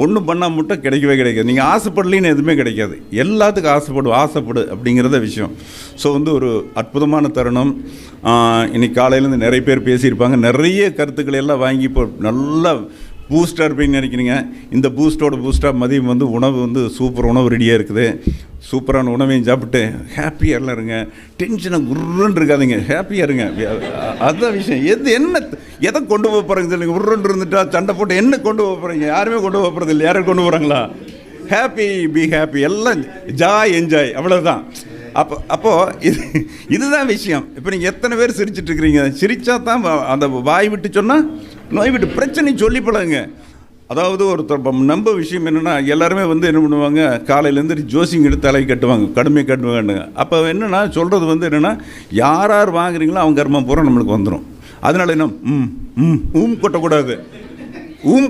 ஒன்றும் பண்ணால் மட்டும் கிடைக்கவே கிடைக்காது. நீங்கள் ஆசைப்படலின்னு எதுவுமே கிடைக்காது. எல்லாத்துக்கும் ஆசைப்படு அப்படிங்கிறத விஷயம். ஸோ வந்து ஒரு அற்புதமான தருணம். இன்றைக்கி காலையிலேருந்து நிறைய பேர் பேசியிருப்பாங்க. நிறைய கருத்துக்களை எல்லாம் வாங்கி இப்போ நல்லா பூஸ்டாக இருப்பீங்கன்னு நினைக்கிறீங்க. இந்த பூஸ்டாக மதியம் வந்து உணவு வந்து சூப்பர் உணவு ரெடியாக இருக்குது. சூப்பரான உணவையும் சாப்பிட்டு ஹாப்பியாக எல்லாம் இருங்க. டென்ஷனாக குருன்னு இருக்காதீங்க, ஹாப்பியாக இருங்க. அதுதான் விஷயம். எதை கொண்டு போக போகிறீங்க சொல்லுங்கள். உருன்னு இருந்துட்டா சண்டை போட்டு என்ன கொண்டு போக போகிறீங்க? யாருமே கொண்டு போக போகிறது இல்லை. யாரும் கொண்டு போகிறாங்களா? ஹாப்பி, பி ஹாப்பி, எல்லாம் ஜாய், என்ஜாய், அவ்வளோதான். அப்போது இதுதான் விஷயம். இப்போ நீங்கள் எத்தனை பேர் சிரிச்சிட்ருக்கிறீங்க? சிரித்தா தான் அந்த வாய் விட்டு சொன்னால் நோய் விட்டு பிரச்சனை சொல்லி பழகுங்க. அதாவது ஒருத்தர் நம்ப விஷயம் என்னென்னா, எல்லாருமே வந்து என்ன பண்ணுவாங்க, காலையிலேருந்து ஜோசிங்க எடுத்து தலை கட்டுவாங்க, கடுமையாக கட்டுவாங்க. அப்போ என்னென்னா சொல்கிறது வந்து என்னென்னா, யார் வாங்குறீங்களோ அவங்க கர்மம் பூரா நம்மளுக்கு வந்துடும். அதனால என்ன கொட்டக்கூடாது.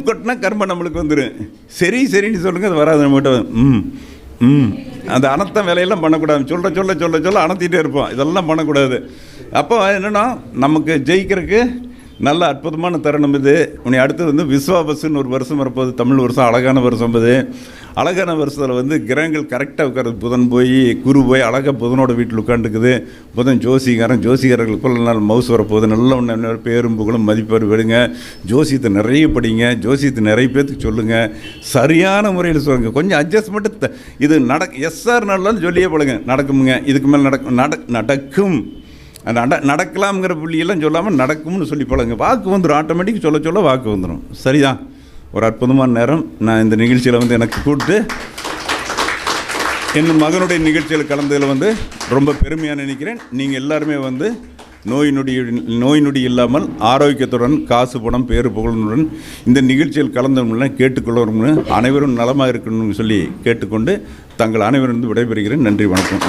கொட்டினா கர்மம் நம்மளுக்கு வந்துடும். சரின்னு சொல்லுங்கள், அது வராது நம்மகிட்ட. அந்த அனத்த வேலையெல்லாம் பண்ணக்கூடாது. சொல்ல அனத்திட்டே இருப்போம். இதெல்லாம் பண்ணக்கூடாது. அப்போ என்னென்னா, நமக்கு ஜெயிக்கிறதுக்கு நல்ல அற்புதமான தருணம் இது. உன்னை அடுத்து வந்து விஸ்வாபசுன்னு ஒரு வருஷம் வரப்போகுது. தமிழ் வருஷம், அழகான வருஷம் அது. அழகான வருஷத்தில் வந்து கிரகங்கள் கரெக்டாக உட்காருது. புதன் போய் குரு போய் அழகாக புதனோட வீட்டில் உட்காந்துக்குது. புதன் ஜோசிகாரர்களுக்குள்ள நாள் மவுஸ் வரப்போகுது. நல்ல ஒன்று பேரும் புகழும் மதிப்பார் விடுங்க. ஜோசியத்தை நிறைய படிங்க. ஜோசியத்தை நிறைய பேர்த்துக்கு சொல்லுங்கள். சரியான முறையில் சொல்லுங்கள். கொஞ்சம் அட்ஜஸ்ட்மெண்ட்டு இது எஸ்ஆர் நாள்லாம் சொல்லியே பழங்க. நடக்குமுங்க, இதுக்கு மேலே நடக்கும். நடக்கலாம்ங்கிற புள்ளியெல்லாம் சொல்லாமல் நடக்கும்னு சொல்லி பழங்க. வாக்கு வந்துடும். ஆட்டோமேட்டிக் சொல்ல வாக்கு வந்துடும். சரிதான். ஒரு அற்புதமான நேரம். நான் இந்த நிகழ்ச்சியில் வந்து எனக்கு கூப்பிட்டு என் மகனுடைய நிகழ்ச்சியில் கலந்ததில் வந்து ரொம்ப பெருமையாக நினைக்கிறேன். நீங்கள் எல்லாருமே வந்து நோய் நொடி இல்லாமல் ஆரோக்கியத்துடன், காசு பணம் பேரு புகழுடன் இந்த நிகழ்ச்சியில் கலந்தவங்களாம் கேட்டுக்கொள்ளவங்க அனைவரும் நலமாக இருக்கணும்னு சொல்லி கேட்டுக்கொண்டு தங்கள் அனைவரும் விடைபெறுகிறேன். நன்றி, வணக்கம்.